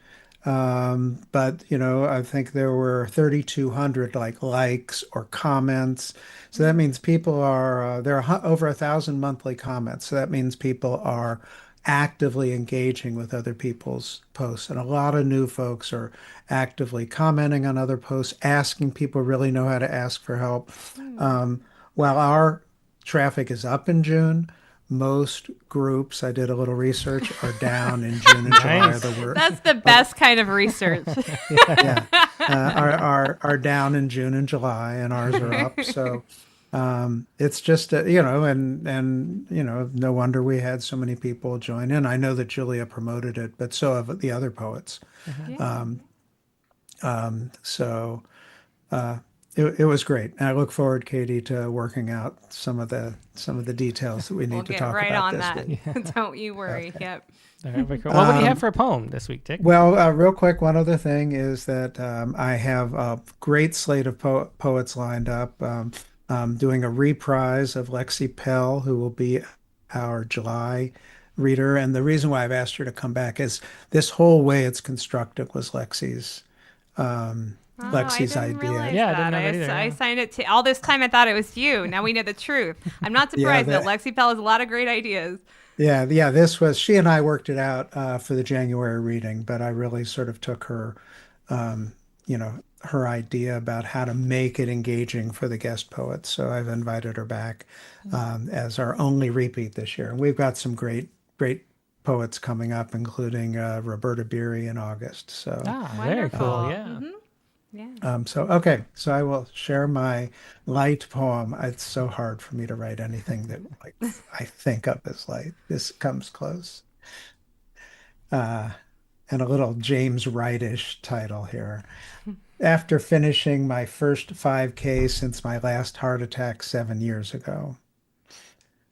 But I think there were 3,200 likes or comments. So that means people are there are over 1,000 monthly comments. So that means people are actively engaging with other people's posts, and a lot of new folks are actively commenting on other posts, asking. People really know how to ask for help. While our traffic is up in June, most groups, I did a little research, are down in June and July. Nice. That's the best kind of research. Yeah, are down in June and July, and ours are up. So it's just no wonder we had so many people join in. I know that Julia promoted it, but so have the other poets. So it was great. And I look forward, Katie, to working out some of the details that we need We'll to get talk right about on this that. week. Don't you worry. Yep. All right, very cool. Well, what do you have for a poem this week, Dick? Well, real quick, one other thing is that I have a great slate of poets lined up. Doing a reprise of Lexi Pell, who will be our July reader. And the reason why I've asked her to come back is this whole way it's constructed was Lexi's Lexi's I didn't idea. realize Yeah, I that. didn't know that either, I yeah. signed it to all this time. I thought it was you. Now we know the truth. I'm not surprised Yeah, that Lexi Pell has a lot of great ideas. Yeah. She and I worked it out for the January reading, but I really sort of took her, her idea about how to make it engaging for the guest poets. So I've invited her back as our only repeat this year. And we've got some great poets coming up, including Roberta Beery in August. So, Very cool. Wonderful. Yeah. Yeah. so I will share my light poem. It's so hard for me to write anything that I think of as light. This comes close. And a little James Wright-ish title here. After finishing my first 5K since my last heart attack 7 years ago,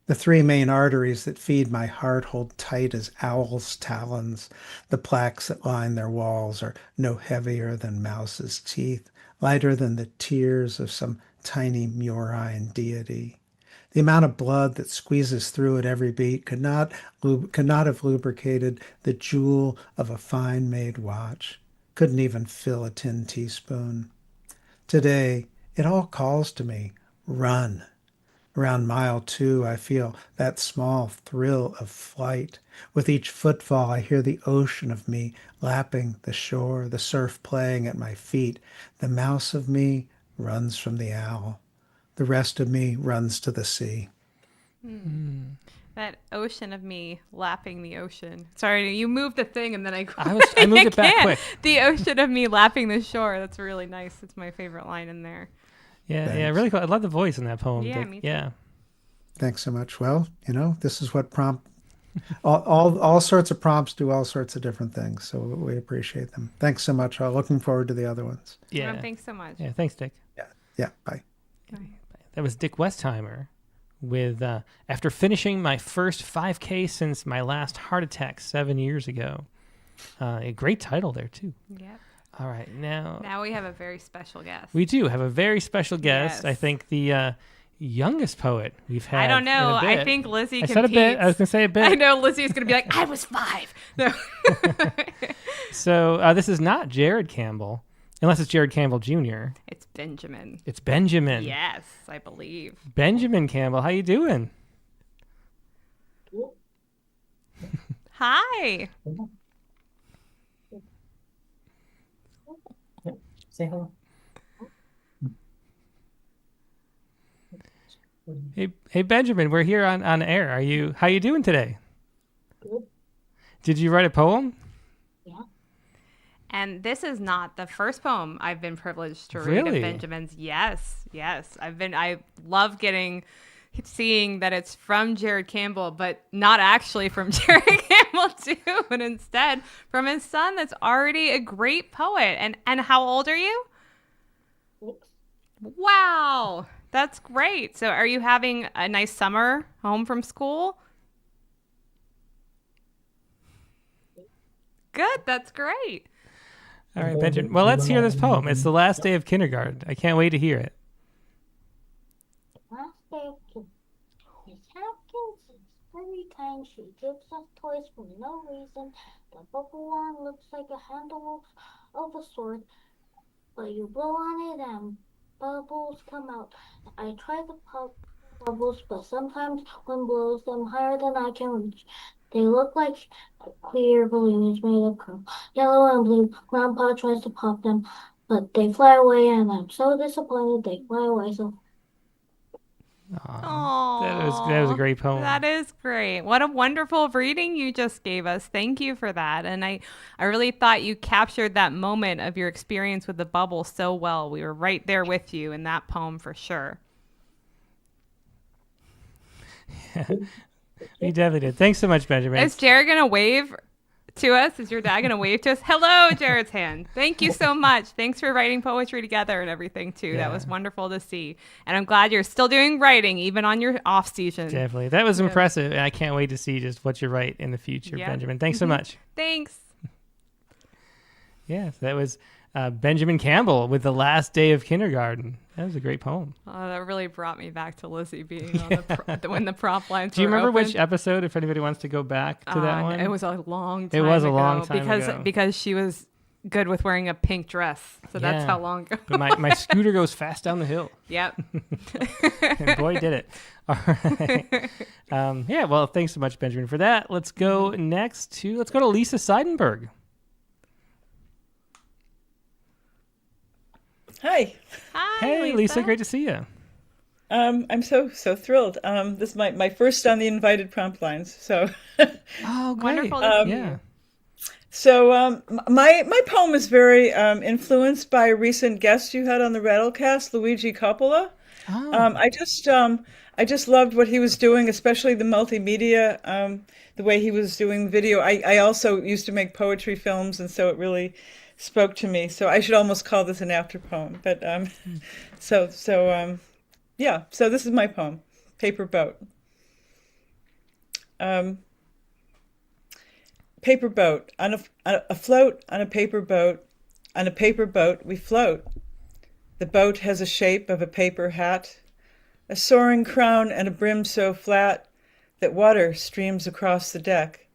the three main arteries that feed my heart hold tight as owls' talons. The plaques that line their walls are no heavier than mouse's teeth, lighter than the tears of some tiny murine deity. The amount of blood that squeezes through at every beat could not have lubricated the jewel of a fine-made watch. Couldn't even fill a tin teaspoon. Today, it all calls to me, run. Around mile 2, I feel that small thrill of flight. With each footfall, I hear the ocean of me lapping the shore, the surf playing at my feet. The mouse of me runs from the owl. The rest of me runs to the sea. That ocean of me lapping the ocean. Sorry, you moved the thing and then I I moved it back quick. The ocean of me lapping the shore. That's really nice. That's my favorite line in there. Yeah, Thanks. really cool. I love the voice in that poem. Yeah, me too. Yeah. Thanks so much. Well, this is what all sorts of prompts do all sorts of different things. So we appreciate them. Thanks so much. Looking forward to the other ones. Yeah. Thanks so much. Yeah, thanks, Dick. Yeah. Bye. That was Dick Westheimer with after finishing my first 5K since my last heart attack 7 years ago. A great title there, too. Yep. All right, now we have a very special guest. we do have a very special guest. Yes. I think the youngest poet we've had. I don't know. in a bit. I think Lizzie I competes. said a bit. I was going to say a bit. I know Lizzie's going to be like, I was 5. No. So this is not Jared Campbell, unless it's Jared Campbell Jr. It's Benjamin. It's Benjamin. Yes, I believe. Benjamin Campbell, how you doing? Hi. Say hello. Hey Benjamin, we're here on air. How you doing today? Good. Did you write a poem? Yeah. And this is not the first poem I've been privileged to read Really? of Benjamin's. Yes. I love seeing that it's from Jared Campbell, but not actually from Jared Campbell too, but instead from his son that's already a great poet. And how old are you? 6. Wow. That's great. So are you having a nice summer home from school? Good. That's great. All right, Benjamin. Well, let's hear this poem. It's the last day of kindergarten. I can't wait to hear it. Last day of kindergarten. Miss Hopkins is very kind. She gives us toys for no reason. The bubble one looks like a handle of a sword, but you blow on it and bubbles come out. I try to pop bubbles, but sometimes wind blows them higher than I can reach. They look like clear balloons made of curl. Yellow and blue. Grandpa tries to pop them, but they fly away, and I'm so disappointed they fly away. So That was a great poem. That is great. What a wonderful reading you just gave us. Thank you for that. And I really thought you captured that moment of your experience with the bubble so well. We were right there with you in that poem for sure. You definitely did. Thanks so much, Benjamin. Is Jared going to wave to us? Is your dad going to wave to us? Hello, Jared's hand. Thank you so much. Thanks for writing poetry together and everything, too. Yeah. That was wonderful to see. And I'm glad you're still doing writing, even on your off season. Definitely. That was impressive. And I can't wait to see just what you write in the future, Yeah. Benjamin. Thanks so much. Thanks. Yes, that was Benjamin Campbell with The Last Day of Kindergarten. That was a great poem. Oh, that really brought me back to Lizzie being on when the prompt lines Do you were remember open. which episode, if anybody wants to go back to that one? It was a long time It was a ago long time ago. because she was good with wearing a pink dress. So that's Yeah. how long ago. But my scooter goes fast down the hill. Yep. And boy, did it. All right. Yeah, well, thanks so much, Benjamin, for that. Let's go to Lisa Seidenberg. Hi. Hi, Hey, Lisa, great to see you. I'm so thrilled. This is my first on the invited prompt lines. So, Oh, great. Wonderful to see Yeah. you. so my poem is very influenced by a recent guest you had on the Rattlecast, Luigi Coppola. Oh, I just loved what he was doing, especially the multimedia, the way he was doing video. I also used to make poetry films, and so it really spoke to me. So I should almost call this an after poem. But yeah. So this is my poem, Paper Boat. Paper boat afloat on a paper boat. On a paper boat we float. The boat has a shape of a paper hat. a soaring crown and a brim so flat that water streams across the deck.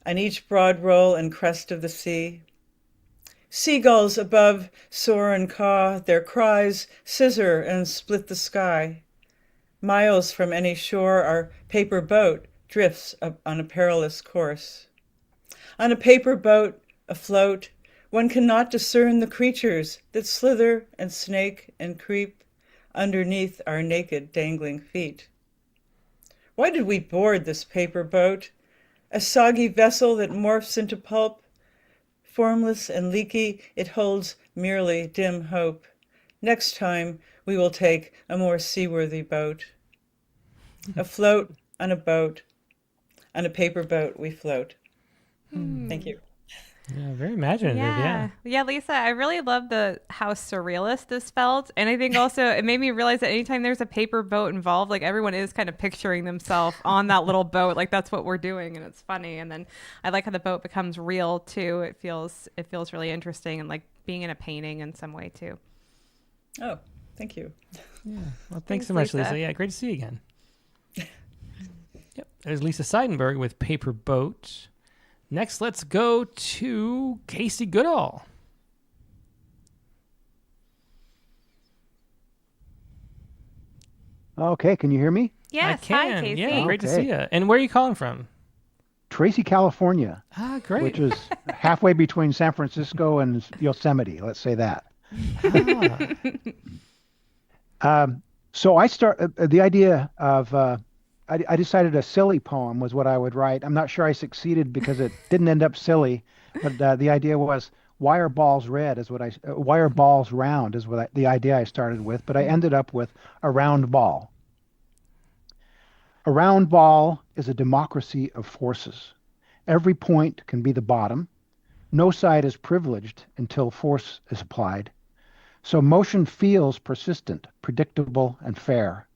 On each broad roll and crest of the sea, seagulls above soar and caw, their cries scissor and split the sky. Miles from any shore, our paper boat drifts up on a perilous course. On a paper boat, afloat, one cannot discern the creatures that slither and snake and creep underneath our naked dangling feet. Why did we board this paper boat? A soggy vessel that morphs into pulp. Formless and leaky, it holds merely dim hope. Next time, we will take a more seaworthy boat. Afloat on a boat, on a paper boat we float. Thank you. Yeah, very imaginative. Yeah, Lisa, I really love how surrealist this felt. And I think also it made me realize that anytime there's a paper boat involved, like everyone is kind of picturing themselves on that little boat. Like that's what we're doing. And it's funny. And then I like how the boat becomes real too. It feels really interesting and like being in a painting in some way too. Oh, thank you. Yeah. Well, thanks so much, Lisa. Yeah, great to see you again. Yep. There's Lisa Seidenberg with Paper Boat. Next, let's go to Casey Goodall. Okay, can you hear me? Yes, I can. Hi, Casey. Yeah, great to Okay. see you. And where are you calling from? Crazy, California, Ah, great. which is halfway between San Francisco and Yosemite. Let's say that. So I the idea of I decided a silly poem was what I would write. I'm not sure I succeeded because it didn't end up silly, but the idea was why are balls red is why are balls round is the idea I started with, but I ended up with a round ball. A round ball is a democracy of forces. Every point can be the bottom. No side is privileged until force is applied. So motion feels persistent, predictable, and fair.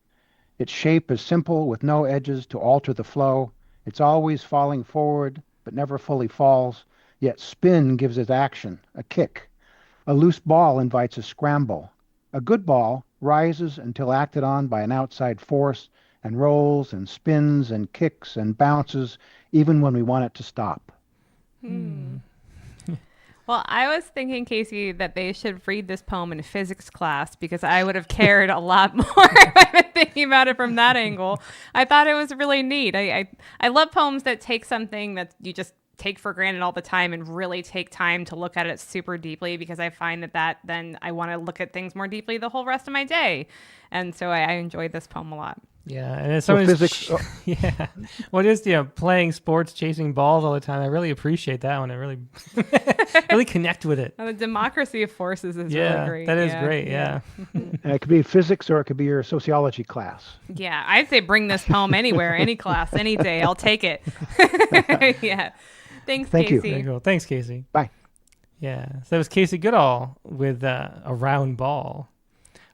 Its shape is simple with no edges to alter the flow. It's always falling forward, but never fully falls. Yet spin gives it action, a kick. A loose ball invites a scramble. A good ball rises until acted on by an outside force and rolls and spins and kicks and bounces even when we want it to stop. Well, I was thinking, Casey, that they should read this poem in physics class because I would have cared a lot more if I've been thinking about it from that angle. I thought it was really neat. I love poems that take something that you just take for granted all the time and really take time to look at it super deeply, because I find that then I want to look at things more deeply the whole rest of my day. And so I enjoyed this poem a lot. Yeah, and as So someone who's physics. yeah, well, just playing sports, chasing balls all the time, I really appreciate that one. I really, really connect with it. The democracy of forces is Yeah, really great. that is great. Yeah. It could be physics or it could be your sociology class. Yeah, I'd say bring this poem anywhere, any class, any day. I'll take it. Yeah. Thanks, Thank you. Casey. Very cool. Thanks, Casey. Bye. Yeah, so that was Casey Goodall with a round ball.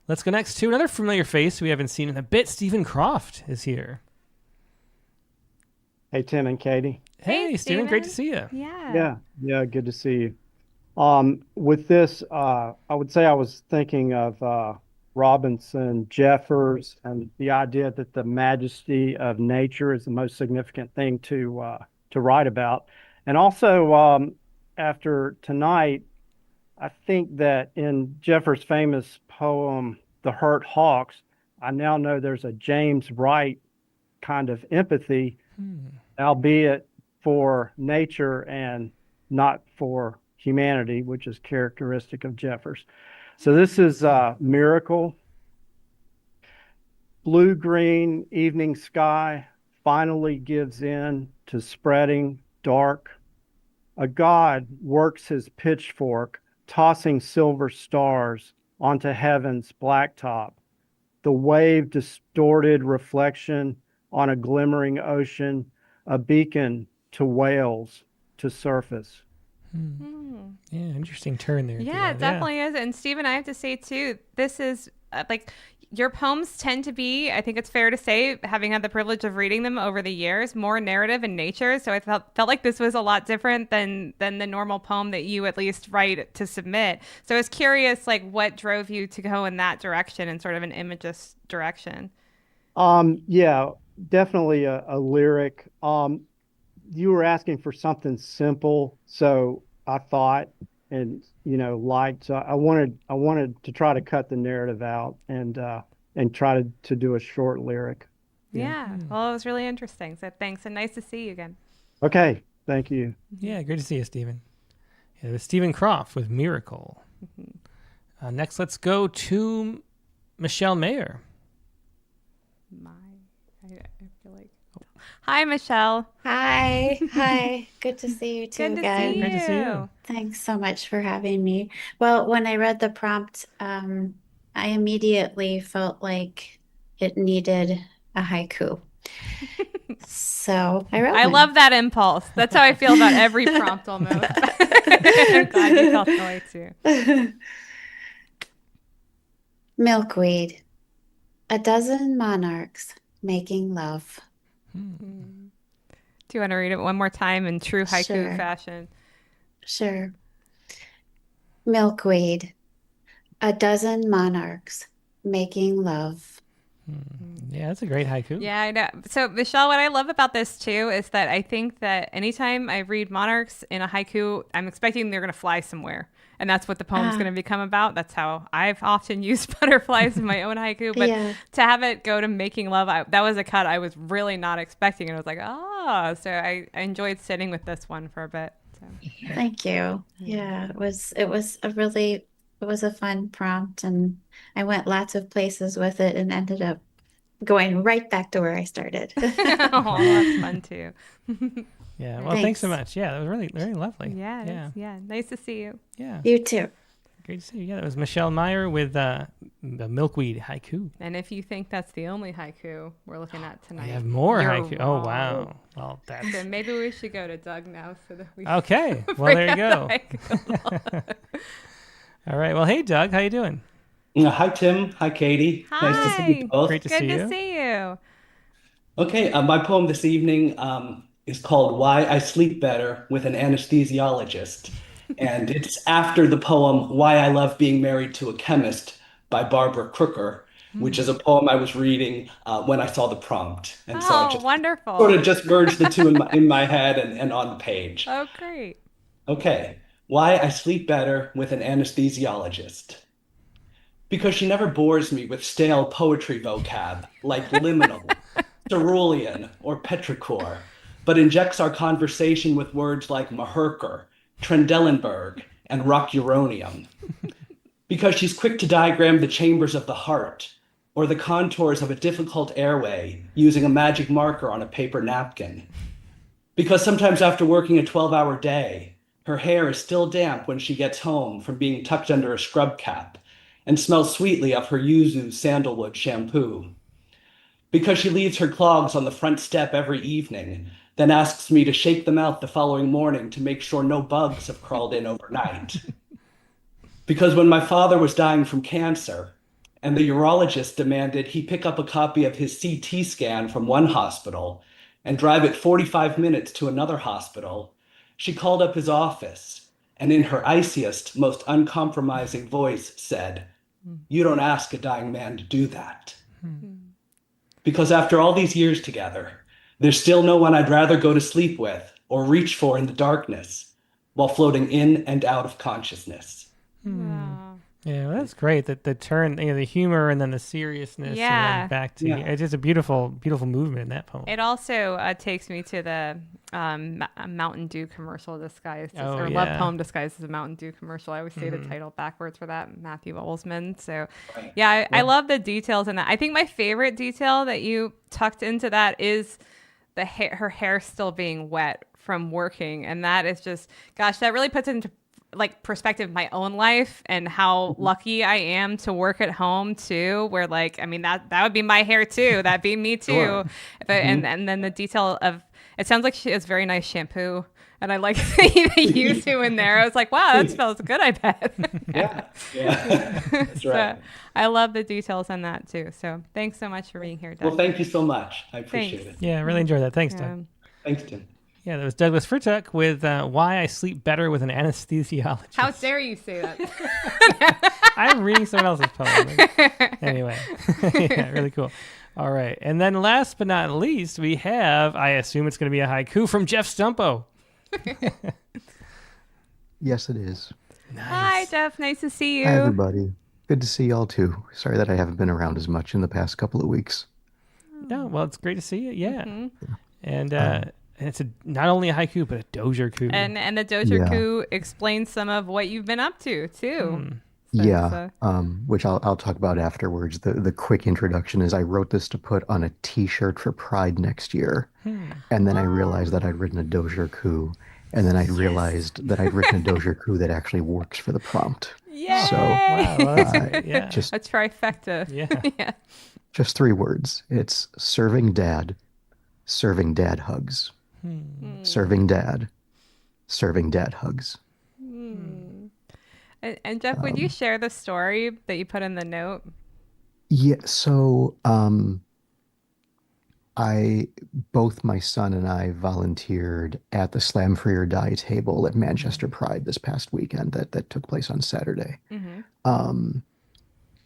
Let's go next to another familiar face we haven't seen in a bit. Stephen Croft is here. Hey, Tim and Katie. Hey, Stephen, great to see you. Yeah. Yeah, good to see you. With this, I would say I was thinking of Robinson, Jeffers, and the idea that the majesty of nature is the most significant thing to write about. And also, after tonight, I think that in Jeffers' famous poem, The Hurt Hawks, I now know there's a James Wright kind of empathy, albeit for nature and not for humanity, which is characteristic of Jeffers. So this is Miracle. Blue-green evening sky finally gives in to spreading dark. A god works his pitchfork, tossing silver stars onto heaven's blacktop. The wave distorted reflection on a glimmering ocean, a beacon to whales to surface. Yeah, interesting turn there. Yeah, it definitely is. And Stephen, I have to say too, this is Your poems tend to be, I think it's fair to say, having had the privilege of reading them over the years, more narrative in nature. So I felt like this was a lot different than the normal poem that you at least write to submit. So I was curious, like, what drove you to go in that direction and sort of an imagist direction? Yeah, definitely a lyric. You were asking for something simple, so I thought, and light. So I wanted to try to cut the narrative out and try to do a short lyric. Yeah. Well, it was really interesting. So thanks, and nice to see you again. Okay, thank you. Yeah, great to see you, Stephen. Yeah, it was Stephen Croft with Miracle. Next, let's go to Michelle Mayer. I feel like. Hi, Michelle. Hi. Good to see you too Good to again. see Great to see you. you. Thanks so much for having me. Well, when I read the prompt, I immediately felt like it needed a haiku. So I wrote I one. love that impulse. That's how I feel about every prompt almost. I'm glad you felt that way too. Milkweed. A dozen monarchs making love. Do you want to read it one more time in true haiku Sure. fashion? Sure. Milkweed. A dozen monarchs making love. Yeah, that's a great haiku. Yeah, I know. So, Michelle, what I love about this too is that I think that anytime I read monarchs in a haiku, I'm expecting they're going to fly somewhere. And that's what the poem's going to become about. That's how I've often used butterflies in my own haiku. But to have it go to making love, that was a cut I was really not expecting. And I was like, so I enjoyed sitting with this one for a bit. So. Thank you. Yeah, it was a fun prompt, and I went lots of places with it and ended up going right back to where I started. Oh, that's fun too. Yeah. Well, thanks so much. Yeah, that was really, really lovely. Yeah. Nice to see you. Yeah. You too. Great to see you. Yeah, that was Michelle Meyer with the Milkweed haiku. And if you think that's the only haiku we're looking at tonight, I have more you're haiku. wrong. Oh, wow. Well, that's... So maybe we should go to Doug now so that we Okay. Well, there you go. go. All right. Well, hey, Doug. How you doing? Hi, Tim. Hi, Katie. Hi. Nice to see you both. Great to Good see to you. see you. Okay, my poem this evening is called Why I Sleep Better with an Anesthesiologist. And it's after the poem Why I Love Being Married to a Chemist by Barbara Crooker, which is a poem I was reading when I saw the prompt. And so I just wonderful. sort of just merged the two in my head and on the page. Oh, great. Okay, Why I Sleep Better with an Anesthesiologist. Because she never bores me with stale poetry vocab like liminal, cerulean, or petrichor, but injects our conversation with words like Maherker, Trendelenburg, and rock uranium. Because she's quick to diagram the chambers of the heart or the contours of a difficult airway using a magic marker on a paper napkin. Because sometimes after working a 12-hour day, her hair is still damp when she gets home from being tucked under a scrub cap and smells sweetly of her yuzu sandalwood shampoo. Because she leaves her clogs on the front step every evening, then asks me to shake them out the following morning to make sure no bugs have crawled in overnight. Because when my father was dying from cancer, and the urologist demanded he pick up a copy of his CT scan from one hospital and drive it 45 minutes to another hospital, she called up his office and in her iciest, most uncompromising voice said, "You don't ask a dying man to do that." Because after all these years together, there's still no one I'd rather go to sleep with or reach for in the darkness while floating in and out of consciousness. Yeah, well, that's great. The turn, the humor and then the seriousness, and then back to it's just a beautiful, beautiful movement in that poem. It also takes me to the Mountain Dew commercial disguised as, love poem disguised as a Mountain Dew commercial. I always say the title backwards for that, Matthew Olsman. So, I love the details in that. I think my favorite detail that you tucked into that is the her hair still being wet from working, and that is just, gosh, that really puts it into perspective my own life and how lucky I am to work at home too, where that would be my hair too. That'd be me too. Sure. And then the detail of, it sounds like she has very nice shampoo And I like the yuzu in there. I was like, wow, that smells good, I bet. Yeah. That's right. So I love the details on that too. So thanks so much for being here, Doug. Well, thank you so much. I appreciate Thanks. it. Yeah, I really enjoyed that. Thanks, Doug. Thanks, Tim. Yeah, that was Douglas Furtuck with Why I Sleep Better with an Anesthesiologist. How dare you say that? I'm reading someone else's poem. Anyway, yeah, really cool. All right. And then last but not least, we have, I assume it's going to be a haiku from Jeff Stumpo. Yes, it is. Hi, Jeff. Nice to see you. Hi, everybody. Good to see y'all too. Sorry that I haven't been around as much in the past couple of weeks. No, well, it's great to see you. Yeah. And it's not only a haiku, but a dojerku. And the dojerku explains some of what you've been up to, too. Which I'll talk about afterwards. The quick introduction is I wrote this to put on a T-shirt for Pride next year, and then I realized that I'd written a dojerku, and then I realized that I'd written a dojerku that actually works for the prompt. Yay! So wow, well, that's just a trifecta. Yeah. Just 3 words. It's serving dad hugs. Serving dad hugs. And Jeff, would you share the story that you put in the note? Yeah, so both my son and I volunteered at the Slam Free or Die table at Manchester Pride this past weekend that took place on Saturday.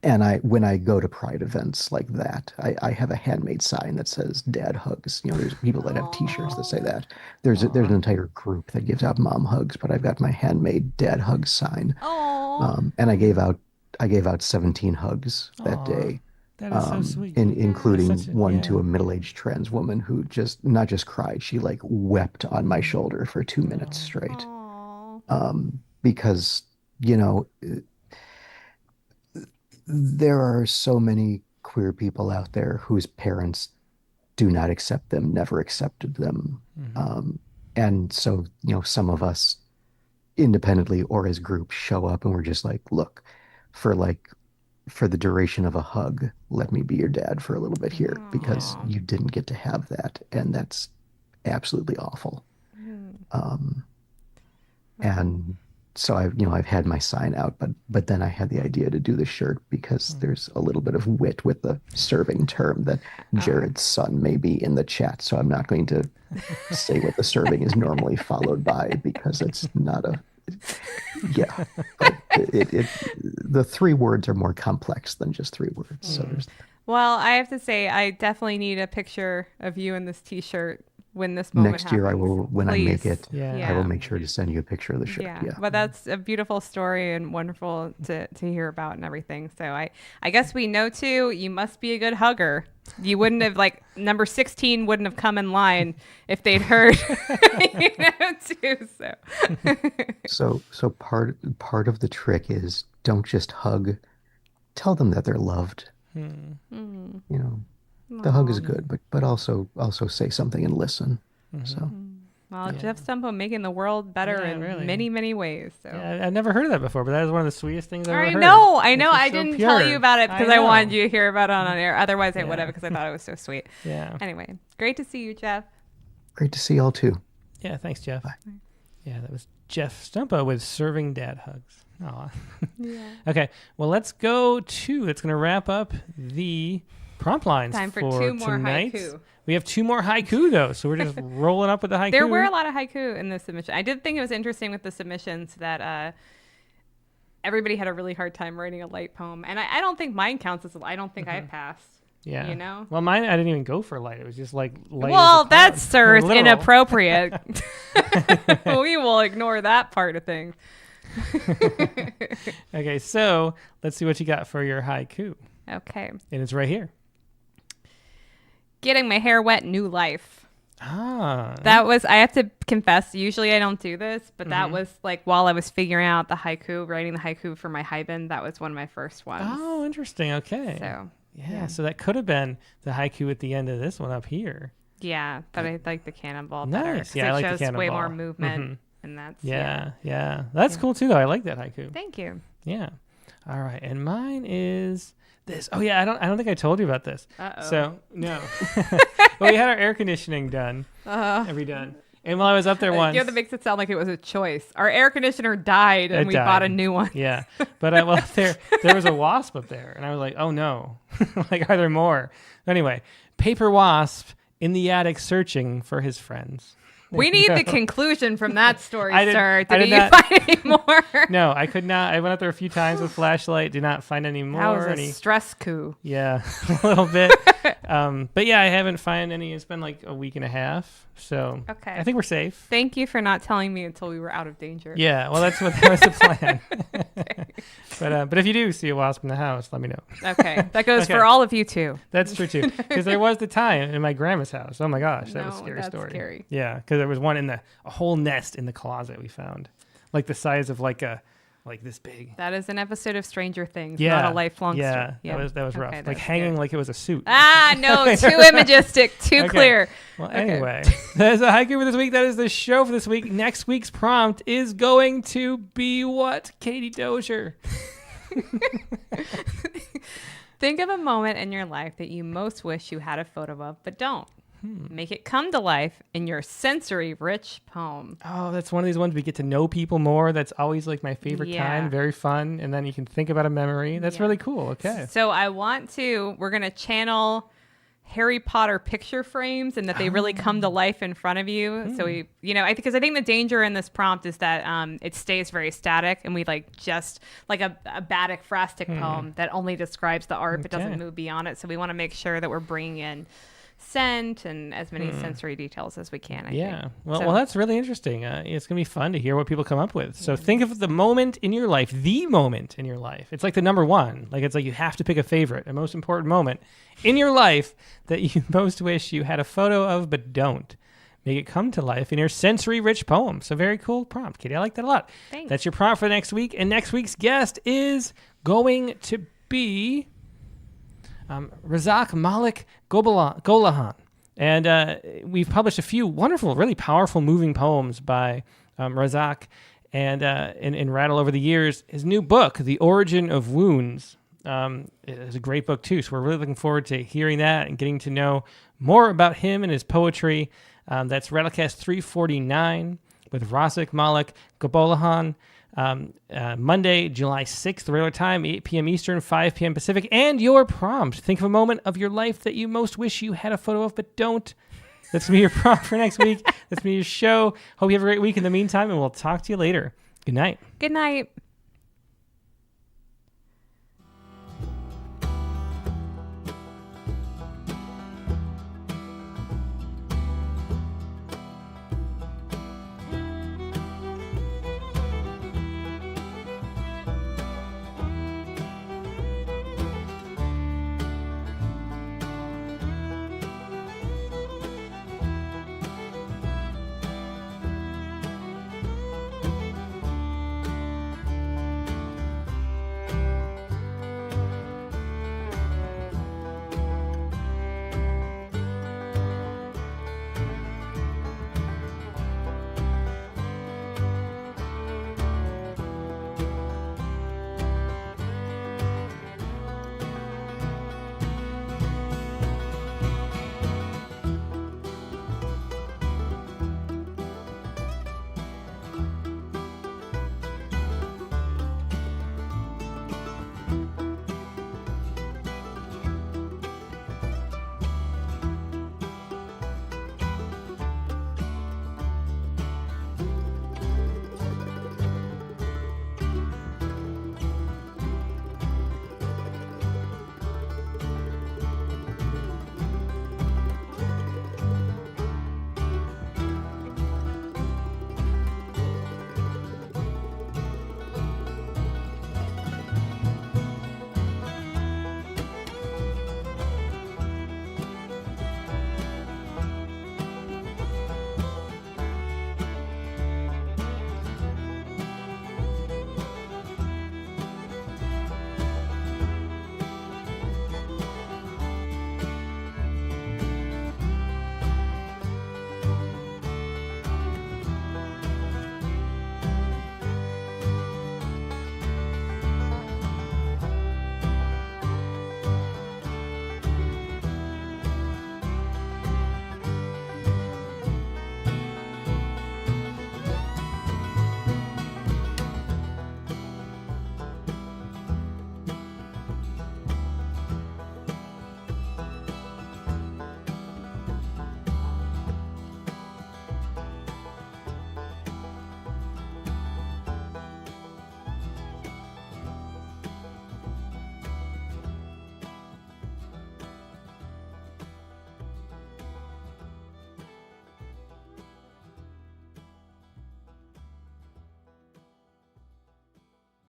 And when I go to Pride events like that, I have a handmade sign that says "Dad hugs." You know, there's people that have T-shirts that say that. There's an entire group that gives out mom hugs, but I've got my handmade dad hugs sign. And I gave out 17 hugs that day. That is so sweet. Including one to a middle-aged trans woman who not just cried, she like wept on my shoulder for 2 minutes straight. Because, you know, there are so many queer people out there whose parents do not accept them, never accepted them. And so, you know, some of us independently or as groups show up and we're just like, look, for the duration of a hug, let me be your dad for a little bit here because you didn't get to have that. And that's absolutely awful. And so I've had my sign out, but then I had the idea to do the shirt because there's a little bit of wit with the serving term that Jared's son may be in the chat. So I'm not going to say what the serving is normally followed by because it's not but the 3 words are more complex than just 3 words. So well, I have to say, I definitely need a picture of you in this T-shirt when this moment next year happens. I will, when Please. I make it, Yeah. I will make sure to send you a picture of the shirt. Yeah. But that's a beautiful story and wonderful to hear about and everything. So I guess we know too, you must be a good hugger. You wouldn't have number 16 wouldn't have come in line if they'd heard too. So part of the trick is don't just hug, tell them that they're loved. You know, the hug is good, but also say something and listen. So well, Jeff Stumpo making the world better in many, many ways. So I've never heard of that before, but that is one of the sweetest things I've ever heard. I know. I didn't tell you about it because I wanted you to hear about it on air. Otherwise, I would have because I thought it was so sweet. Yeah. Anyway, great to see you, Jeff. Great to see y'all too. Yeah, thanks, Jeff. Bye. Yeah, that was Jeff Stumpo with Serving Dad Hugs. Aw. Okay, well, let's going to wrap up the prompt lines Time for 2 more tonight. haiku. We have 2 more haiku, though, so we're just rolling up with the haiku. There were a lot of haiku in the submission. I did think it was interesting with the submissions that everybody had a really hard time writing a light poem. And I don't think mine counts as I don't think I passed. Yeah. You know? Well, mine, I didn't even go for light. It was just light. Well, that's, sir, literal. inappropriate. We will ignore that part of things. Okay, so let's see what you got for your haiku. Okay. And it's right here. Getting my hair wet, new life. That was, I have to confess, usually I don't do this, but that was while I was figuring out the haiku, writing the haiku for my haibin, that was one of my first ones. Oh, interesting. Okay. So, yeah, so that could have been the haiku at the end of this one up here. Yeah, but I like the cannonball nice. better. Yeah, I like the shows cannonball. way more movement, and that's yeah. That's cool too, though. I like that haiku. Thank you. Yeah. All right, and mine is this. Oh yeah, I don't think I told you about this. Uh-oh. So no. Well, we had our air conditioning done. Done. And while I was up there once, that makes it sound like it was a choice. Our air conditioner died, and we bought a new one. Yeah, but there was a wasp up there, and I was like, oh no, like, are there more? Anyway, paper wasp in the attic searching for his friends. We need the conclusion from that story, sir. Did you find any more? No, I could not. I went up there a few times with flashlight. Did not find any more. That was a stress coup. Yeah, a little bit. But yeah, I haven't found any. It's been like a week and a half. So okay. I think we're safe. Thank you for not telling me until we were out of danger. Yeah, well, that was the plan. But if you do see a wasp in the house, let me know. Okay, that goes for all of you too. That's true too, because there was the time in my grandma's house. Oh my gosh, that was a scary story. Scary. Yeah, because there was one a whole nest in the closet we found, like the size of like this big. That is an episode of Stranger Things, not a lifelong story. Yeah, that was rough. Like hanging like it was a suit. No, too imagistic, too clear. Well, anyway, that's a haiku for this week. That is the show for this week. Next week's prompt is going to be what, Katie Dozier? Think of a moment in your life that you most wish you had a photo of, but don't. Make it come to life in your sensory-rich poem. Oh, that's one of these ones we get to know people more. That's always like my favorite kind. Very fun. And then you can think about a memory. That's really cool. Okay. So we're going to channel Harry Potter picture frames and that they really come to life in front of you. So because I think the danger in this prompt is that it stays very static and we just like a Batic Frastic poem that only describes the art but doesn't move beyond it. So we want to make sure that we're bringing in scent and as many sensory details as we can. I think. Well, that's really interesting. It's gonna be fun to hear what people come up with. So think of the moment in your life. It's like the number one. Like it's like you have to pick a favorite, a most important moment in your life that you most wish you had a photo of, but don't. Make it come to life in your sensory-rich poem. So very cool prompt, Katie. I like that a lot. Thanks. That's your prompt for next week. And next week's guest is going to be Razak Malik Golahan. And we've published a few wonderful, really powerful, moving poems by Razak and in Rattle over the years. His new book, The Origin of Wounds, is a great book too. So we're really looking forward to hearing that and getting to know more about him and his poetry. That's Rattlecast 349 with Razak Malik Golahan. Monday, July 6th, the regular time, 8 p.m. Eastern, 5 p.m. Pacific. And your prompt. Think of a moment of your life that you most wish you had a photo of, but don't. That's going to be your prompt for next week. That's going to be your show. Hope you have a great week in the meantime, and we'll talk to you later. Good night. Good night.